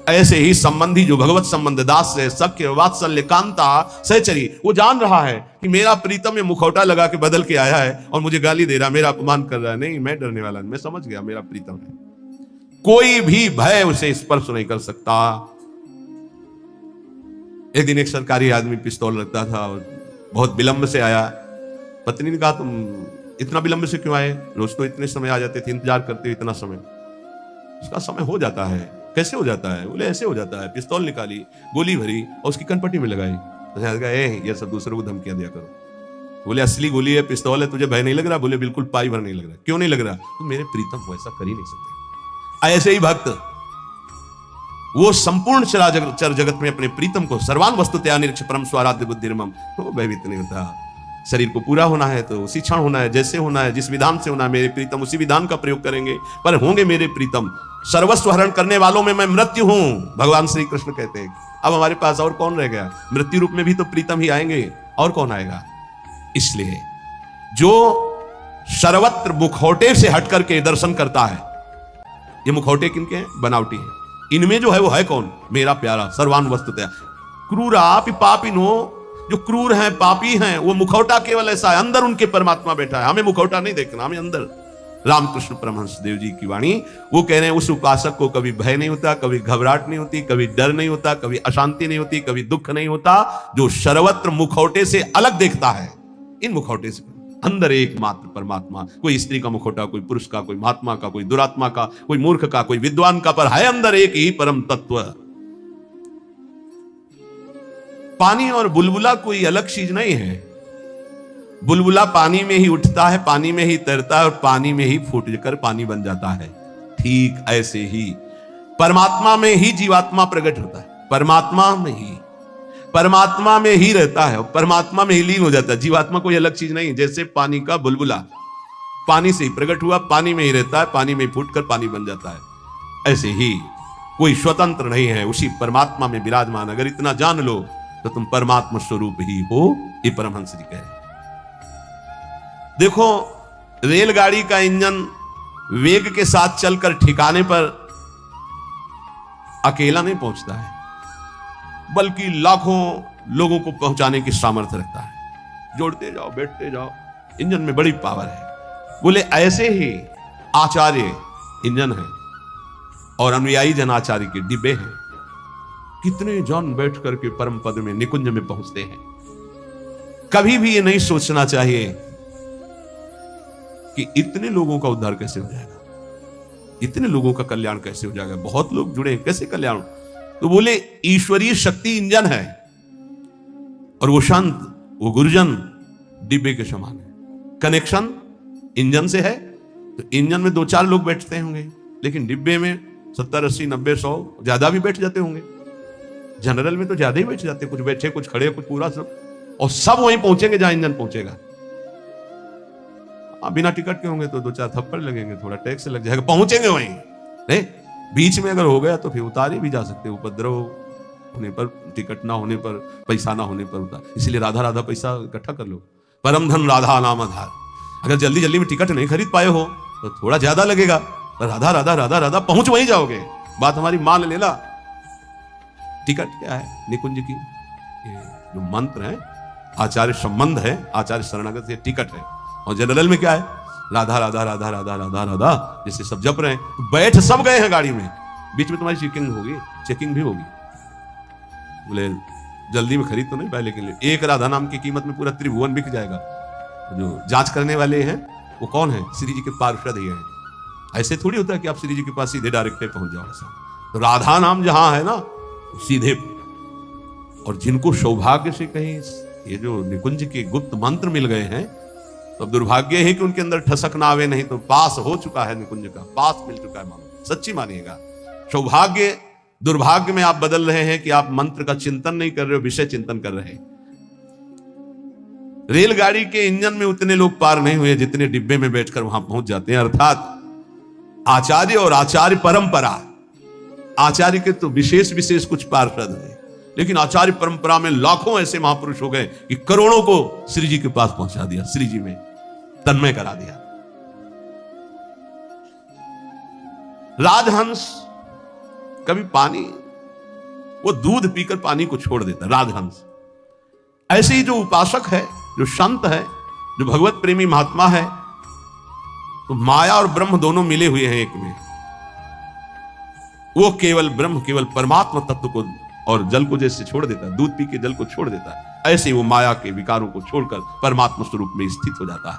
ऐसे ही संबंधी जो भगवत संबंध, दास से सख्य, वात्सल्य, कांता, सहचरी, वो जान रहा है कि मेरा प्रीतम ये मुखौटा लगा के बदल के आया है और मुझे गाली दे रहा, मेरा अपमान कर रहा है। नहीं, मैं डरने वाला नहीं, मैं समझ गया मेरा प्रीतम है, कोई भी भय उसे स्पर्श नहीं कर सकता। एक दिन एक सरकारी आदमी पिस्तौल रखता था और बहुत विलंब से आया। पत्नी ने कहा तुम इतना विलंब से क्यों आए? रोज तो इतने समय आ जाते थे, इंतजार करते इतना समय। उसका समय हो जाता है। कैसे हो जाता है? बोले ऐसे हो जाता है, पिस्तौल निकाली, गोली भरी और उसकी कनपट्टी में लगाई। तो ये सब दूसरों को धमकियां दिया करो। बोले असली गोली है, पिस्तौल है, तुझे भय नहीं लग रहा? बोले बिल्कुल पाई भर नहीं लग रहा। क्यों नहीं लग रहा? तो मेरे प्रीतम को ऐसा कर ही नहीं सकते। ऐसे ही भक्त, वो संपूर्ण चर जगत में अपने प्रीतम को सर्वान वस्तुतया निरीक्ष परम स्वाराध्य बुद्धिर्मम, तो भयभीत नहीं होता। शरीर को पूरा होना है तो उसी क्षण होना है, जैसे होना है, जिस विधान से होना है, मेरे प्रीतम उसी विधान का प्रयोग करेंगे, पर होंगे मेरे प्रीतम। सर्वस्व हरण करने वालों में मैं मृत्यु हूं, भगवान श्री कृष्ण कहते हैं। अब हमारे पास और कौन रह गया? मृत्यु रूप में भी तो प्रीतम ही आएंगे, और कौन आएगा? इसलिए जो सर्वत्र मुखौटे से हट करके दर्शन करता है, ये मुखौटे किनके हैं? बनावटी है। इनमें जो है वो है कौन? मेरा प्यारा, सर्वान वस्तुतया। क्रूरा पापिनो, जो क्रूर हैं, पापी हैं, वो मुखौटा केवल ऐसा है, अंदर उनके परमात्मा बैठा है। हमें मुखौटा नहीं देखना, हमें अंदर। रामकृष्ण परमहंस देव जी की वाणी, वो कह रहे हैं उस उपासक को कभी भय नहीं होता, कभी घबराहट नहीं होती, कभी डर नहीं होता, कभी अशांति नहीं होती, कभी दुख नहीं होता, जो सर्वत्र मुखौटे से अलग देखता है। इन मुखौटे से अंदर एकमात्र परमात्मा, कोई स्त्री का मुखौटा, कोई पुरुष का, कोई महात्मा का, कोई दुरात्मा का, कोई मूर्ख का, कोई विद्वान का, पर है अंदर एक ही परम तत्व। पानी और बुलबुला कोई अलग चीज नहीं है। बुलबुला पानी में ही उठता है, पानी में ही तैरता है और पानी में ही फूट कर पानी बन जाता है। ठीक ऐसे ही परमात्मा में ही जीवात्मा प्रकट होता है, परमात्मा में ही रहता है और परमात्मा में ही लीन हो जाता है। जीवात्मा कोई अलग चीज नहीं। जैसे पानी का बुलबुला पानी से ही प्रकट हुआ, पानी में ही रहता है, पानी में फूट कर पानी बन जाता है। ऐसे ही कोई स्वतंत्र नहीं है, उसी परमात्मा में विराजमान। अगर इतना जान लो तो तुम परमात्मा स्वरूप ही हो, ये परमहंस जी कह रहे हैं। देखो, रेलगाड़ी का इंजन वेग के साथ चलकर ठिकाने पर अकेला नहीं पहुंचता है, बल्कि लाखों लोगों को पहुंचाने की सामर्थ्य रखता है। जोड़ते जाओ, बैठते जाओ, इंजन में बड़ी पावर है। बोले ऐसे ही आचार्य इंजन है और अनुयायी जन आचार्य के डिब्बे हैं। कितने जन बैठ करके परम पद में, निकुंज में पहुंचते हैं। कभी भी ये नहीं सोचना चाहिए कि इतने लोगों का उद्धार कैसे हो जाएगा, इतने लोगों का कल्याण कैसे हो जाएगा, बहुत लोग जुड़े हैं, कैसे कल्याण? तो बोले ईश्वरीय शक्ति इंजन है और वो शांत, वो गुरुजन डिब्बे के समान है। कनेक्शन इंजन से है तो इंजन में 2-4 लोग बैठते होंगे, लेकिन डिब्बे में 70, 80, 90, 100 ज्यादा भी बैठ जाते होंगे। जनरल में तो ज्यादा ही बैठ जाते, कुछ बैठे, कुछ खड़े, कुछ पूरा सब, और सब वहीं पहुंचेंगे जहां इंजन पहुंचेगा। बिना टिकट के होंगे तो 2-4 थप्पड़ लगेंगे, थोड़ा टैक्स लग जाएगा, पहुंचेंगे वहीं। नहीं, बीच में अगर हो गया तो फिर उतारे भी जा सकते, उपद्रव होने पर, टिकट ना होने पर, पैसा ना होने पर उतार। इसलिए राधा राधा पैसा इकट्ठा कर लो। परम धन राधा नाम आधार। अगर जल्दी जल्दी में टिकट नहीं खरीद पाए हो तो थोड़ा ज्यादा लगेगा, पर राधा राधा राधा राधा पहुंच वहीं जाओगे। बात हमारी मान लेना। टिकट क्या है? निकुंज की ये जो मंत्र है, आचार्य संबंध है, आचार्य शरणागत, ये टिकट है। और जनरल में क्या है? राधा राधा राधा राधा राधा राधा, जैसे सब जप रहे हैं। बैठ सब गए हैं गाड़ी में, बीच में तुम्हारी चेकिंग भी होगी। बोले जल्दी में खरीद तो नहीं पाए, लेकिन एक राधा नाम की कीमत में पूरा त्रिभुवन बिक जाएगा। जो जांच करने वाले हैं वो कौन है? श्री जी के पार्षद ही हैं। ऐसे थोड़ी होता है कि आप श्री जी के पास सीधे डायरेक्ट पहुंच जाओ। ऐसा तो राधा नाम जहां है ना सीधे। और जिनको सौभाग्य से कहीं ये जो निकुंज के गुप्त मंत्र मिल गए हैं, तो दुर्भाग्य है कि उनके अंदर ठसक ना आवे, नहीं तो पास हो चुका है निकुंज का, पास मिल चुका है। मानो सच्ची मानिएगा। सौभाग्य दुर्भाग्य में आप बदल रहे हैं कि आप मंत्र का चिंतन नहीं कर रहे हो, विषय चिंतन कर रहे हैं। रेलगाड़ी के इंजन में उतने लोग पार नहीं हुए जितने डिब्बे में बैठकर वहां पहुंच जाते हैं। अर्थात आचार्य और आचार्य परंपरा, आचार्य के तो विशेष विशेष कुछ पार्षद हैं, लेकिन आचार्य परंपरा में लाखों ऐसे महापुरुष हो गए कि करोड़ों को श्री जी के पास पहुंचा दिया, श्री जी में तन्मय करा दिया। राजहंस कभी पानी, वो दूध पीकर पानी को छोड़ देता, राजहंस। ऐसे ही जो उपासक है, जो संत है, जो भगवत प्रेमी महात्मा है, तो माया और ब्रह्म दोनों मिले हुए हैं एक में। वो केवल ब्रह्म, केवल परमात्मा तत्व को और जल को जैसे छोड़ देता है, दूध पी के जल को छोड़ देता है, ऐसे वो माया के विकारों को छोड़कर परमात्मा स्वरूप में स्थित हो जाता है।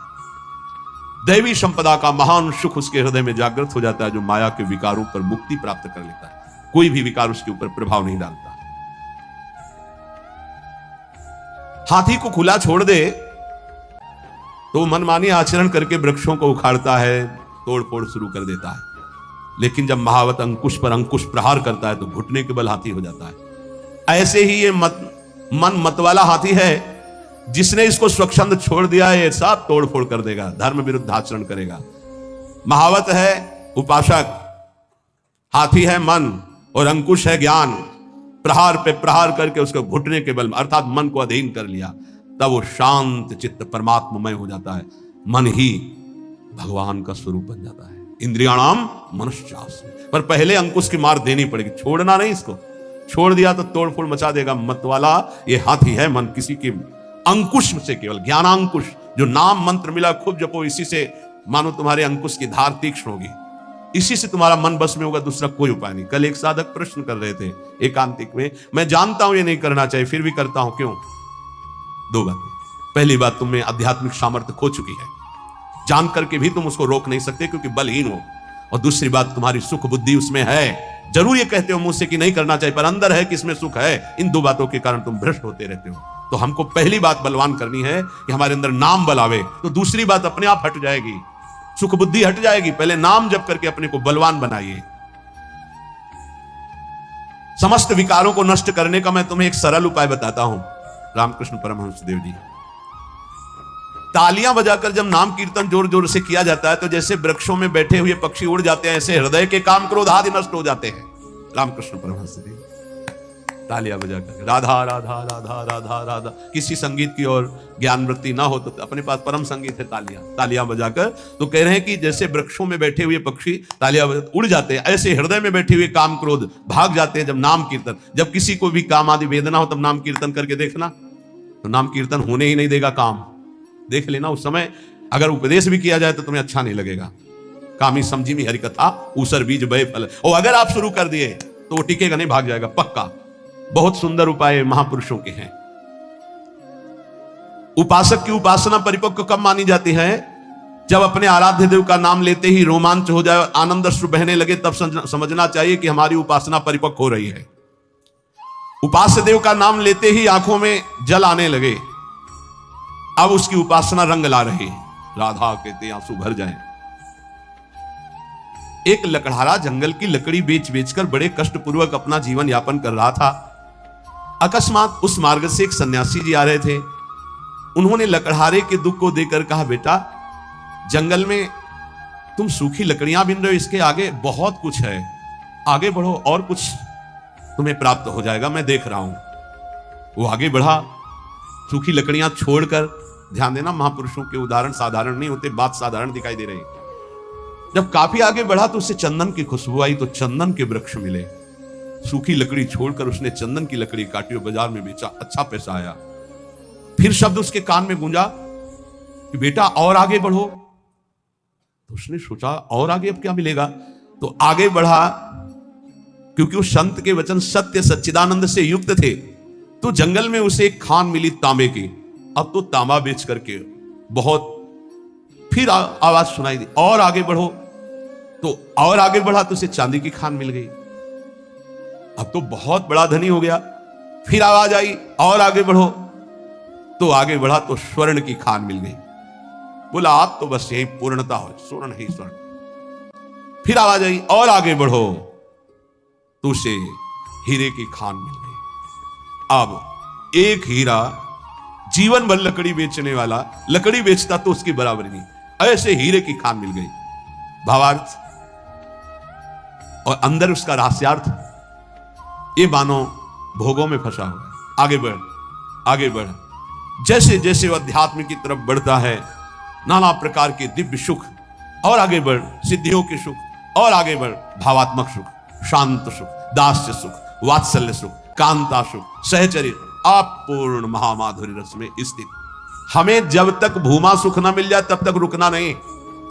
दैवी संपदा का महान सुख उसके हृदय में जागृत हो जाता है, जो माया के विकारों पर मुक्ति प्राप्त कर लेता है। कोई भी विकार उसके ऊपर प्रभाव नहीं डालता। हाथी को खुला छोड़ दे तो मनमानी आचरण करके वृक्षों को उखाड़ता है, तोड़ फोड़ शुरू कर देता है। लेकिन जब महावत अंकुश पर अंकुश प्रहार करता है तो घुटने के बल हाथी हो जाता है। ऐसे ही ये मन मत वाला हाथी है, जिसने इसको स्वच्छंद छोड़ दिया है, सब तोड़ फोड़ कर देगा, धर्म विरुद्ध आचरण करेगा। महावत है उपासक, हाथी है मन और अंकुश है ज्ञान। प्रहार पे प्रहार करके उसको घुटने के बल, अर्थात मन को अधीन कर लिया, तब वो शांत चित्त परमात्ममय हो जाता है। मन ही भगवान का स्वरूप बन जाता है। इंद्रियाणाम मनुष्यास्मि, पर पहले अंकुश की मार देनी पड़ेगी, छोड़ना नहीं। इसको छोड़ दिया तो तोड़ फोड़ मचा देगा। मत वाला ये हाथी है मन, किसी के अंकुश से, केवल ज्ञानांकुश, जो नाम मंत्र मिला खूब जपो, इसी से मानो तुम्हारे अंकुश की धार तीक्ष्ण होगी, इसी से तुम्हारा मन बस में होगा, दूसरा कोई उपाय नहीं। कल एक साधक प्रश्न कर रहे थे एकांतिक में, मैं जानता हूं ये नहीं करना चाहिए, फिर भी करता हूं, क्यों? दो बातें। पहली बात, तुम्हें आध्यात्मिक सामर्थ्य खो चुकी है, जान करके भी तुम उसको रोक नहीं सकते क्योंकि बलहीन हो। और दूसरी बात, तुम्हारी सुख बुद्धि उसमें है, जरूर ये कहते हो मुंह से कि नहीं करना चाहिए, पर अंदर है कि इसमें सुख है। इन दो बातों के कारण तुम भ्रष्ट होते रहते हो। तो हमको पहली बात बलवान करनी है कि हमारे अंदर नाम बल आवे, तो दूसरी बात अपने आप हट जाएगी, सुख बुद्धि हट जाएगी। पहले नाम जप करके अपने को बलवान बनाइए। समस्त विकारों को नष्ट करने का मैं तुम्हें एक सरल उपाय बताता हूं। रामकृष्ण परमहंस देव जी, तालियां बजाकर जब नाम कीर्तन जोर जोर से किया जाता है तो जैसे वृक्षों में बैठे हुए पक्षी उड़ जाते हैं, ऐसे हृदय के काम क्रोध आदि नष्ट हो जाते हैं। रामकृष्ण परमहंस देव तालियां बजाकर राधा राधा राधा राधा राधा, किसी संगीत की और ज्ञान वृत्ति ना हो तो अपने पास परम संगीत है, तालियां बजाकर। तो कह रहे हैं कि जैसे वृक्षों में बैठे हुए पक्षी तालियां उड़ जाते हैं, ऐसे हृदय में बैठे हुए काम क्रोध भाग जाते हैं जब नाम कीर्तन। जब किसी को भी काम आदि वेदना हो तब नाम कीर्तन करके देखना, तो नाम कीर्तन होने ही नहीं देगा काम। देख लेना, उस समय अगर उपदेश भी किया जाए तो तुम्हें अच्छा नहीं लगेगा। कामी समझी में हरि कथा ऊसर बीज बय फल। और अगर आप शुरू कर दिए तो वो टिकेगा नहीं, भाग जाएगा पक्का। बहुत सुंदर उपाय महापुरुषों के हैं। उपासक की उपासना परिपक्व कब मानी जाती है? जब अपने आराध्य देव का नाम लेते ही रोमांच हो जाए, आनंद अश्रु बहने लगे, तब समझना चाहिए कि हमारी उपासना परिपक्व हो रही है। उपास्य देव का नाम लेते ही आंखों में जल आने लगे, अब उसकी उपासना रंग ला रही है। राधा कहते आंसू भर जाएं। एक लकड़हारा जंगल की लकड़ी बेच बेचकर बड़े कष्ट पूर्वक अपना जीवन यापन कर रहा था। अकस्मात उस मार्ग से एक सन्यासी जी आ रहे थे। उन्होंने लकड़हारे के दुख को देखकर कहा, बेटा जंगल में तुम सूखी लकड़ियां बिन रहे हो, इसके आगे बहुत कुछ है। आगे बढ़ो और कुछ तुम्हें प्राप्त हो जाएगा, मैं देख रहा हूं। वो आगे बढ़ा, सूखी लकड़ियां छोड़कर। ध्यान देना, महापुरुषों के उदाहरण साधारण नहीं होते, बात साधारण दिखाई दे रही। जब काफी आगे बढ़ा तो उससे चंदन की खुशबू आई, तो चंदन के वृक्ष मिले। सूखी लकड़ी छोड़कर उसने चंदन की लकड़ी काटी और बाजार में बेचा, अच्छा पैसा आया। फिर शब्द उसके कान में गूंजा कि बेटा और आगे बढ़ो। तो उसने सोचा और आगे अब क्या मिलेगा, तो आगे बढ़ा। क्योंकि उस संत के वचन सत्य सच्चिदानंद से युक्त थे, तो जंगल में उसे एक खान मिली तांबे की। अब तो तांबा बेच करके बहुत, फिर आवाज सुनाई दी और आगे बढ़ो। तो और आगे बढ़ा तो उसे चांदी की खान मिल गई। अब तो बहुत बड़ा धनी हो गया। फिर आवाज आई और आगे बढ़ो, तो आगे बढ़ा तो स्वर्ण की खान मिल गई। बोला आप तो बस यही पूर्णता हो, स्वर्ण ही स्वर्ण। फिर आवाज आई और आगे बढ़ो, तो उसे हीरे की खान मिल गई। अब एक हीरा जीवन भर लकड़ी बेचने वाला लकड़ी बेचता तो उसकी बराबरी नहीं, ऐसे हीरे की खान मिल गई। भावार्थ और अंदर उसका रहस्यार्थ, ये मानो भोगों में फंसा हुआ है। आगे बढ़, आगे बढ़। जैसे जैसे वह अध्यात्म की तरफ बढ़ता है, नाना प्रकार के दिव्य सुख, और आगे बढ़ सिद्धियों के सुख, और आगे बढ़ भावात्मक सुख, शांत सुख, दास्य सुख, वात्सल्य सुख, कांता सुख, सहचर्य, अपूर्ण महामाधुर्य रस में स्थित। हमें जब तक भूमा सुख ना मिल जाए तब तक रुकना नहीं,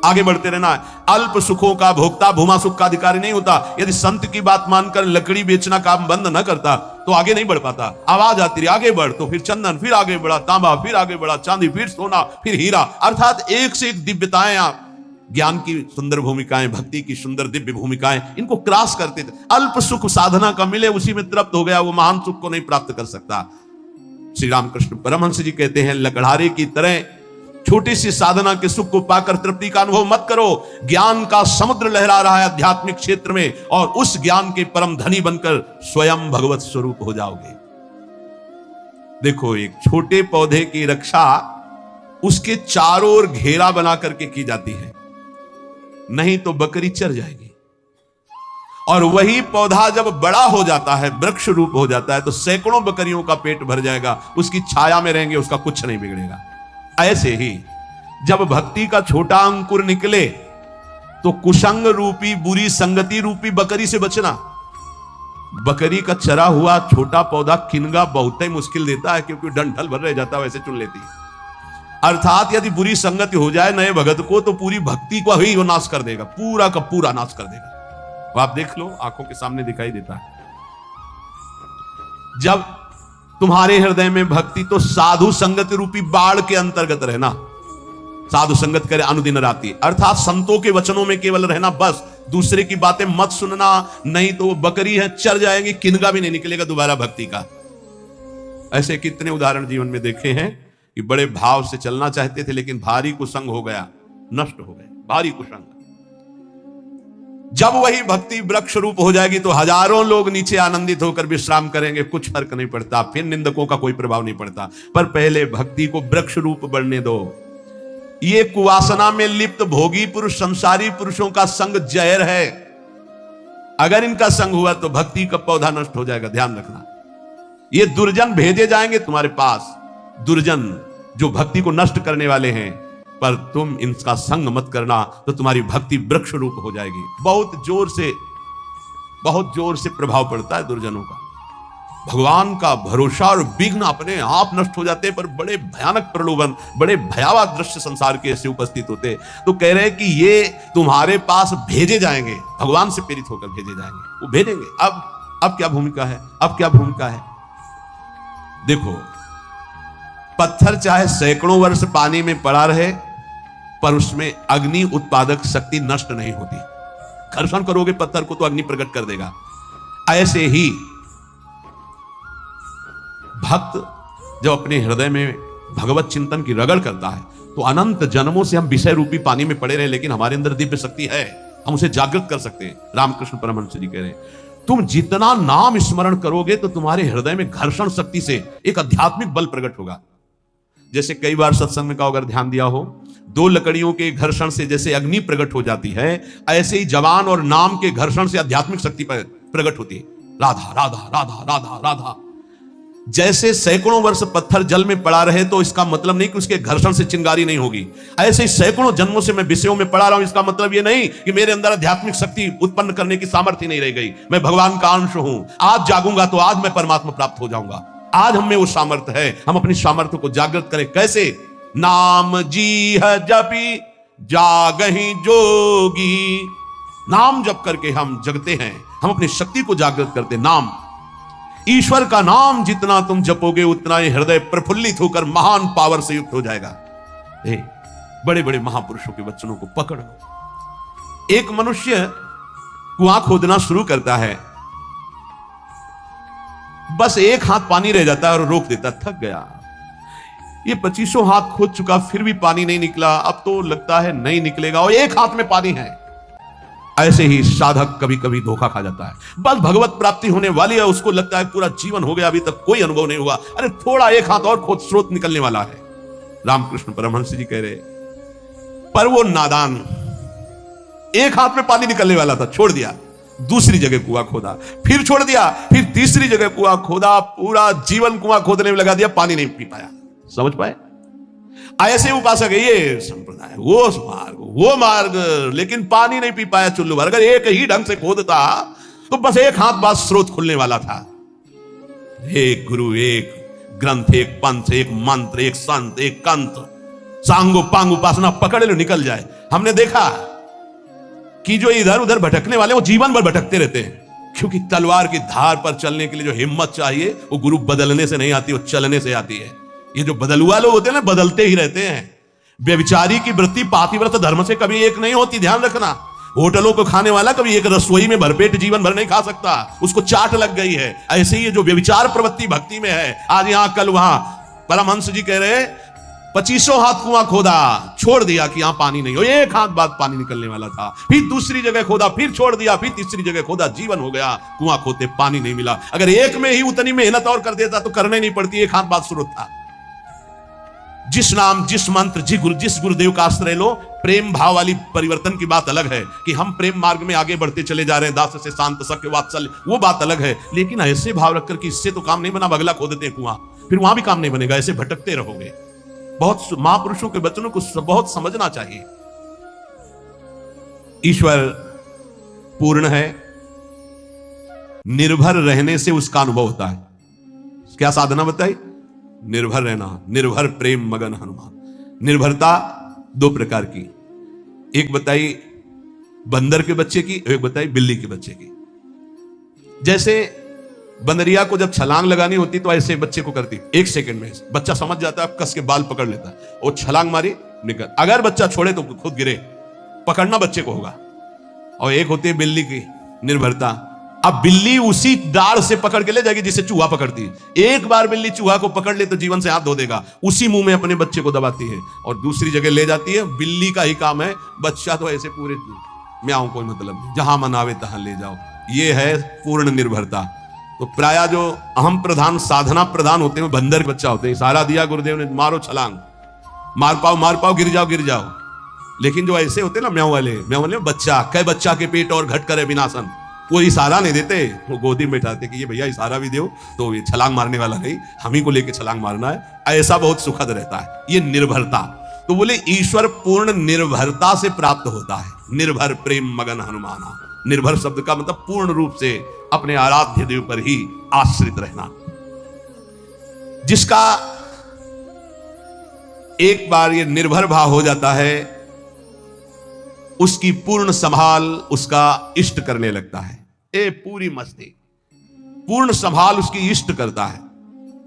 आगे बढ़ते रहना है। अल्प सुखों का भोक्ता भूमा सुख का अधिकारी नहीं होता। यदि संत की बात मानकर लकड़ी बेचना काम बंद न करता तो आगे नहीं बढ़ पाता। आवाज आती रही आगे बढ़, तो फिर चंदन, फिर आगे बढ़ा तांबा, फिर आगे बढ़ा चांदी, फिर सोना, फिर हीरा, अर्थात एक से एक दिव्यताएं, आप ज्ञान की सुंदर भूमिकाएं, भक्ति की सुंदर दिव्य भूमिकाएं, इनको क्रॉस करते थे। अल्प सुख साधना का मिले उसी में तृप्त हो गया, वो महान सुख को नहीं प्राप्त कर सकता। श्री रामकृष्ण परमहंस जी कहते हैं, लकड़हारे की तरह छोटी सी साधना के सुख को पाकर तृप्ति का अनुभव मत करो। ज्ञान का समुद्र लहरा रहा है आध्यात्मिक क्षेत्र में, और उस ज्ञान के परम धनी बनकर स्वयं भगवत स्वरूप हो जाओगे। देखो, एक छोटे पौधे की रक्षा उसके चारों ओर घेरा बना करके की जाती है, नहीं तो बकरी चर जाएगी। और वही पौधा जब बड़ा हो जाता है, वृक्ष रूप हो जाता है, तो सैकड़ों बकरियों का पेट भर जाएगा, उसकी छाया में रहेंगे, उसका कुछ नहीं बिगड़ेगा। ऐसे ही जब भक्ति का छोटा अंकुर निकले तो कुसंग रूपी, बुरी संगति रूपी बकरी से बचना। बकरी का चरा हुआ छोटा पौधा किनगा बहुत ही मुश्किल देता है, क्योंकि डंठल भर रह जाता है, वैसे चुन लेती है। अर्थात यदि बुरी संगति हो जाए नए भगत को, तो पूरी भक्ति को ही वो नाश कर देगा, पूरा का पूरा नाश कर देगा। वो आप देख लो, आंखों के सामने दिखाई देता है। जब तुम्हारे हृदय में भक्ति, तो साधु संगत रूपी बाढ़ के अंतर्गत रहना। साधु संगत करे अनुदिन राति, अर्थात संतों के वचनों में केवल रहना, बस दूसरे की बातें मत सुनना, नहीं तो वो बकरी है, चर जाएंगे, किनगा भी नहीं निकलेगा दोबारा भक्ति का। ऐसे कितने उदाहरण जीवन में देखे हैं कि बड़े भाव से चलना चाहते थे, लेकिन भारी कुसंग हो गया, नष्ट हो गए, भारी कुसंग। जब वही भक्ति वृक्ष रूप हो जाएगी तो हजारों लोग नीचे आनंदित होकर विश्राम करेंगे, कुछ फर्क नहीं पड़ता, फिर निंदकों का कोई प्रभाव नहीं पड़ता। पर पहले भक्ति को वृक्ष रूप बढ़ने दो। ये कुवासना में लिप्त भोगी पुरुष, संसारी पुरुषों का संग जहर है। अगर इनका संग हुआ तो भक्ति का पौधा नष्ट हो जाएगा, ध्यान रखना। ये दुर्जन भेजे जाएंगे तुम्हारे पास, दुर्जन जो भक्ति को नष्ट करने वाले हैं, पर तुम इनका संग मत करना, तो तुम्हारी भक्ति वृक्ष रूप हो जाएगी। बहुत जोर से प्रभाव पड़ता है दुर्जनों का। भगवान का भरोसा और विघ्न अपने आप नष्ट हो जाते, पर बड़े भयानक प्रलोभन, बड़े भयावह दृश्य संसार के ऐसे उपस्थित होते। तो कह रहे हैं कि ये तुम्हारे पास भेजे जाएंगे, भगवान से प्रेरित होकर भेजे जाएंगे, वो भेजेंगे। अब क्या भूमिका है, अब क्या भूमिका है? देखो, पत्थर चाहे सैकड़ों वर्ष पानी में पड़ा रहे, पर उसमें अग्नि उत्पादक शक्ति नष्ट नहीं होती। घर्षण करोगे पत्थर को तो अग्नि प्रकट कर देगा। ऐसे ही भक्त जब अपने हृदय में भगवत चिंतन की रगड़ करता है, तो अनंत जन्मों से हम विषय रूपी पानी में पड़े रहे, लेकिन हमारे अंदर दिव्य शक्ति है, हम उसे जागृत कर सकते हैं। रामकृष्ण परमहंस जी कह रहे हैं, तुम जितना नाम स्मरण करोगे तो तुम्हारे हृदय में घर्षण शक्ति से एक आध्यात्मिक बल प्रकट होगा। जैसे कई बार सत्संग का अगर ध्यान दिया हो, दो लकड़ियों के घर्षण से जैसे अग्नि प्रकट हो जाती है, ऐसे ही जवान और नाम के घर्षण से आध्यात्मिक शक्ति प्रकट होती है। राधा राधा राधा राधा राधा। जैसे सैकड़ों वर्ष पत्थर जल में पड़ा रहे तो इसका मतलब नहीं कि उसके घर्षण से चिंगारी नहीं होगी। ऐसे ही सैकड़ों जन्मों से मैं विषयों में पड़ा रहा हूं, इसका मतलब यह नहीं कि मेरे अंदर आध्यात्मिक शक्ति उत्पन्न करने की सामर्थ्य नहीं रह गई। मैं भगवान का अंश हूं। आज जागूंगा तो आज मैं परमात्मा प्राप्त हो जाऊंगा। आज हम में वो सामर्थ्य है। हम अपनी सामर्थ्य को जागृत करें। कैसे? नाम जी है जपी जागही जोगी। नाम जप करके हम जगते हैं, हम अपनी शक्ति को जागृत करते। नाम, ईश्वर का नाम जितना तुम जपोगे उतना ही हृदय प्रफुल्लित होकर महान पावर से युक्त हो जाएगा। बड़े बड़े महापुरुषों के वचनों को पकड़ लो। एक मनुष्य कुआं खोदना शुरू करता है, बस एक हाथ पानी रह जाता है और रोक देता, थक गया। ये 25 हाथ खोद चुका, फिर भी पानी नहीं निकला। अब तो लगता है नहीं निकलेगा, और एक हाथ में पानी है। ऐसे ही साधक कभी कभी धोखा खा जाता है। बस भगवत प्राप्ति होने वाली है, उसको लगता है पूरा जीवन हो गया, अभी तक कोई अनुभव नहीं हुआ। अरे थोड़ा एक हाथ और खोद, स्रोत निकलने वाला है। रामकृष्ण परमहंस जी कह रहे, पर वो नादान, एक हाथ में पानी निकलने वाला था, छोड़ दिया। दूसरी जगह कुआं खोदा, फिर छोड़ दिया, फिर तीसरी जगह कुआं खोदा। पूरा जीवन कुआं खोदने में लगा दिया, पानी नहीं पी पाया। समझ पाए? ऐसे उपासक है, ये संप्रदाय, वो मार्ग, लेकिन पानी नहीं पी पाया चुल्लू भर। अगर एक ही ढंग से खोदता तो बस एक हाथ बाद स्रोत खुलने वाला था। एक गुरु, एक ग्रंथ, एक पंथ, एक मंत्र, एक संत, एक कंत, सांगो पांग उपासना पकड़ लो, निकल जाए। हमने देखा कि जो इधर उधर भटकने वाले वो जीवन भर भटकते रहते हैं, क्योंकि तलवार की धार पर चलने के लिए जो हिम्मत चाहिए वो गुरु बदलने से नहीं आती, वो चलने से आती है। ये जो बदलुआ लोग होते हैं ना, बदलते ही रहते हैं। व्यभिचारी की वृत्ति पातिव्रत धर्म से कभी एक नहीं होती, ध्यान रखना। होटलों को खाने वाला कभी एक रसोई में भरपेट जीवन भर नहीं खा सकता, उसको चाट लग गई है। ऐसे ही जो व्यभिचार प्रवृत्ति भक्ति में है, आज यहां कल वहां। परमहंस जी कह रहे 25 हाथ कुआं खोदा, छोड़ दिया कि यहां पानी नहीं हो, एक हाथ बाद पानी निकलने वाला था। फिर दूसरी जगह खोदा, फिर छोड़ दिया, फिर तीसरी जगह खोदा, जीवन हो गया। कुआं खोदते पानी नहीं मिला। अगर एक में ही उतनी मेहनत और कर देता तो करने नहीं पड़ती, एक हाथ बाद स्रोत था। जिस नाम, जिस मंत्र, जिस गुरुदेव का आश्रय लो, प्रेम भाव वाली परिवर्तन की बात अलग है कि हम प्रेम मार्ग में आगे बढ़ते चले जा रहे हैं, दास से शांत सख्य वात्सल्य, वो बात अलग है। लेकिन ऐसे भाव रखकर कि इससे तो काम नहीं बना, अगला खो देते हैं कुआं, फिर वहां भी काम नहीं बनेगा, ऐसे भटकते रहोगे। बहुत महापुरुषों के वचनों को बहुत समझना चाहिए। ईश्वर पूर्ण है, निर्भर रहने से उसका अनुभव होता है। क्या साधना बताई? निर्भर रहना। निर्भर प्रेम मगन हनुमान। निर्भरता दो प्रकार की, एक बताई बंदर के बच्चे की, एक बताई बिल्ली के बच्चे की। जैसे बंदरिया को जब छलांग लगानी होती तो ऐसे बच्चे को करती, 1 सेकंड में बच्चा समझ जाता है, कस के बाल पकड़ लेता है और छलांग मारी, निकल। अगर बच्चा छोड़े तो खुद गिरे, पकड़ना बच्चे को होगा। और एक होती है बिल्ली की निर्भरता। अब बिल्ली उसी डार से पकड़ के ले जाएगी जिसे चूहा पकड़ती है। एक बार बिल्ली चूहा को पकड़ ले तो जीवन से हाथ धो देगा, उसी मुंह में अपने बच्चे को दबाती है और दूसरी जगह ले जाती है। बिल्ली का ही काम है, बच्चा तो ऐसे पूरे म्याऊं, कोई मतलब नहीं, जहां मन आवे तहां ले जाओ। ये है पूर्ण निर्भरता। तो प्राय जो अहम प्रधान, साधना प्रधान होते हैं, बंदर के बच्चा होते हैं। इशारा दिया गुरुदेव ने, मारो छलांग, मार पाओ, गिर जाओ। लेकिन जो ऐसे होते हैं ना म्याऊं वाले बच्चा, कै बच्चा के पेट और घट करे विनाशन, वो इशारा नहीं देते, वो गोदी में बैठाते कि ये भैया इशारा भी दो, तो ये छलांग मारने वाला नहीं, हम ही को लेके छलांग मारना है। ऐसा बहुत सुखद रहता है ये निर्भरता। तो बोले ईश्वर पूर्ण निर्भरता से प्राप्त होता है। निर्भर प्रेम मगन हनुमाना। निर्भर शब्द का मतलब पूर्ण रूप से अपने आराध्य देव पर ही आश्रित रहना। जिसका एक बार ये निर्भर भाव हो जाता है, उसकी पूर्ण संभाल उसका इष्ट करने लगता है। पूरी मस्ती, पूर्ण संभाल उसकी इष्ट करता है।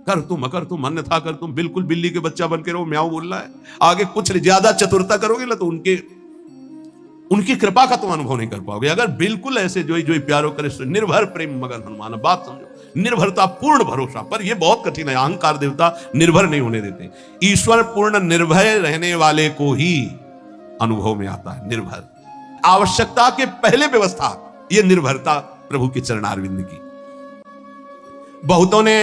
कर तुम, अकर तुम, अन्यथा कर तुम। बिल्कुल बिल्ली के बच्चा बन के रहो, म्याऊं बोल रहा है। आगे कुछ ज्यादा चतुरता करोगे ना तो उनकी कृपा का तुम अनुभव नहीं कर पाओगे। अगर बिल्कुल ऐसे जो प्यारो करे, निर्भर प्रेम मगन हनुमान। बात समझो, निर्भरता, पूर्ण भरोसा। पर यह बहुत कठिन है, अहंकार देवता निर्भर नहीं होने देते। ईश्वर पूर्ण निर्भय रहने वाले को ही अनुभव में आता है निर्भर। आवश्यकता के पहले व्यवस्था, यह निर्भरता प्रभु के चरणारविंद की। बहुतों ने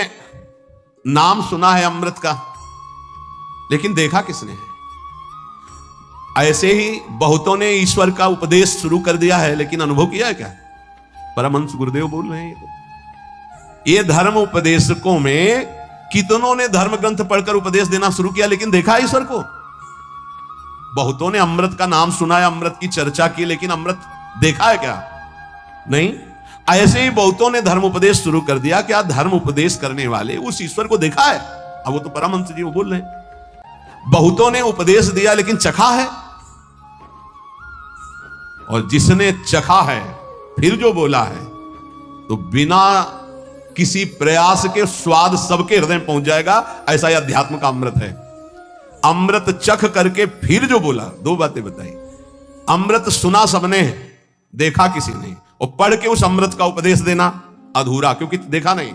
नाम सुना है अमृत का, लेकिन देखा किसने है? ऐसे ही बहुतों ने ईश्वर का उपदेश शुरू कर दिया है, लेकिन अनुभव किया है क्या? परमहंस गुरुदेव बोल रहे हैं ये धर्म उपदेशकों में कितनों ने धर्म ग्रंथ पढ़कर उपदेश देना शुरू किया, लेकिन देखा ईश्वर को? बहुतों ने अमृत का नाम सुना है, अमृत की चर्चा की, लेकिन अमृत देखा है क्या? नहीं। ऐसे ही बहुतों ने धर्म उपदेश शुरू कर दिया, क्या धर्म उपदेश करने वाले उस ईश्वर को देखा है? अब वो तो परमहंस जी वो बोल रहे हैं बहुतों ने उपदेश दिया लेकिन चखा है, और जिसने चखा है फिर जो बोला है तो बिना किसी प्रयास के स्वाद सबके हृदय में पहुंच जाएगा। ऐसा ही अध्यात्म का अमृत है। अमृत चख करके फिर जो बोला, दो बातें बताई। अमृत सुना सबने, देखा किसी ने, और पढ़ के उस अमृत का उपदेश देना अधूरा, क्योंकि देखा नहीं।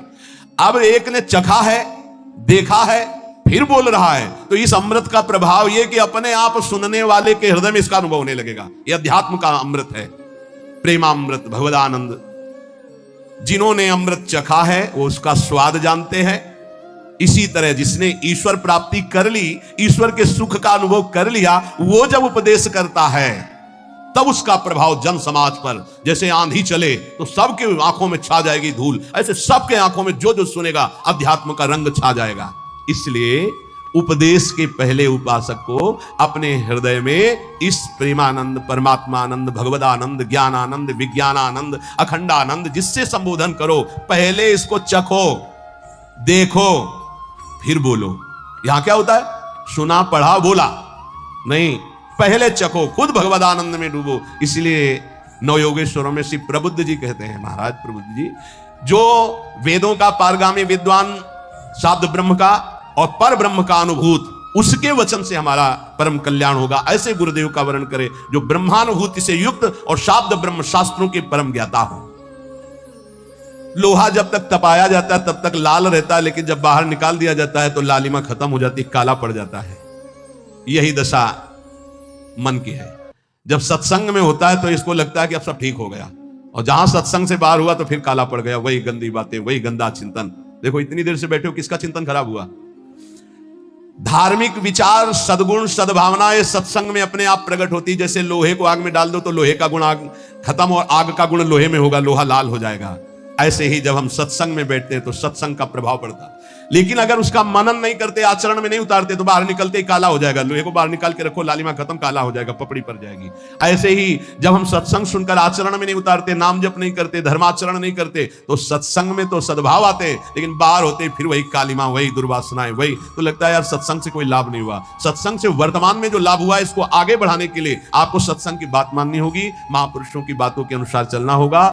अब एक ने चखा है, देखा है, फिर बोल रहा है, तो इस अमृत का प्रभाव यह कि अपने आप सुनने वाले के हृदय में इसका अनुभव होने लगेगा। यह अध्यात्म का अमृत है, प्रेमामृत, भगवदानंद। जिन्होंने अमृत चखा है वो उसका स्वाद जानते हैं। इसी तरह जिसने ईश्वर प्राप्ति कर ली, ईश्वर के सुख का अनुभव कर लिया, वो जब उपदेश करता है तब उसका प्रभाव जन समाज पर जैसे आंधी चले तो सबके आंखों में छा जाएगी धूल, ऐसे सबके आंखों में जो जो सुनेगा अध्यात्म का रंग छा जाएगा। इसलिए उपदेश के पहले उपासक को अपने हृदय में इस प्रेमानंद, परमात्मानंद, भगवदानंद, ज्ञानानंद, विज्ञानानंद, अखंडानंद जिससे संबोधन करो, पहले इसको चखो, देखो, फिर बोलो। यहां क्या होता है? सुना, पढ़ा, बोला नहीं, पहले चखो, खुद भगवदानंद में डूबो। इसलिए नवयोगेश्वरों में श्री प्रबुद्ध जी कहते हैं, महाराज प्रबुद्ध जी, जो वेदों का पारगामी विद्वान, शाब्द ब्रह्म का और पर ब्रह्म का अनुभूत, उसके वचन से हमारा परम कल्याण होगा। ऐसे गुरुदेव का वर्णन करे जो ब्रह्मानुभूति से युक्त और शाब्द ब्रह्म शास्त्रों के परम ज्ञाता हो। लोहा जब तक तपाया जाता है तब तक लाल रहता है, लेकिन जब बाहर निकाल दिया जाता है तो लालिमा खत्म हो जाती है, काला पड़ जाता है। यही दशा मन की है। जब सत्संग में होता है तो इसको लगता है कि अब सब ठीक हो गया, और जहां सत्संग से बाहर हुआ तो फिर काला पड़ गया। वही गंदी बातें, वही गंदा चिंतन। देखो इतनी देर से बैठे हो, किसका चिंतन खराब हुआ? धार्मिक विचार, सद्गुण, सद्भावना ये सत्संग में अपने आप प्रकट होती। जैसे लोहे को आग में डाल दो तो लोहे का गुण आग खत्म और आग का गुण लोहे में होगा, लोहा लाल हो जाएगा। ऐसे ही जब हम सत्संग में बैठते हैं तो सत्संग का प्रभाव पड़ता है। लेकिन अगर उसका मनन नहीं करते, आचरण में नहीं उतारते, तो बाहर निकलते ही काला हो जाएगा। लोहे को बाहर निकाल के रखो, लालिमा खत्म, काला हो जाएगा, पपड़ी पड़ जाएगी। ऐसे ही जब हम सत्संग सुनकर आचरण में नहीं उतारते, नाम जप नहीं करते, धर्माचरण नहीं करते, तो सत्संग में तो सद्भाव आते, लेकिन बाहर होते फिर वही कालिमा, वही दुर्वासनाएं, वही। तो लगता है यार सत्संग से कोई लाभ नहीं हुआ। सत्संग से वर्तमान में जो लाभ हुआ है इसको आगे बढ़ाने के लिए आपको सत्संग की बात माननी होगी, महापुरुषों की बातों के अनुसार चलना होगा।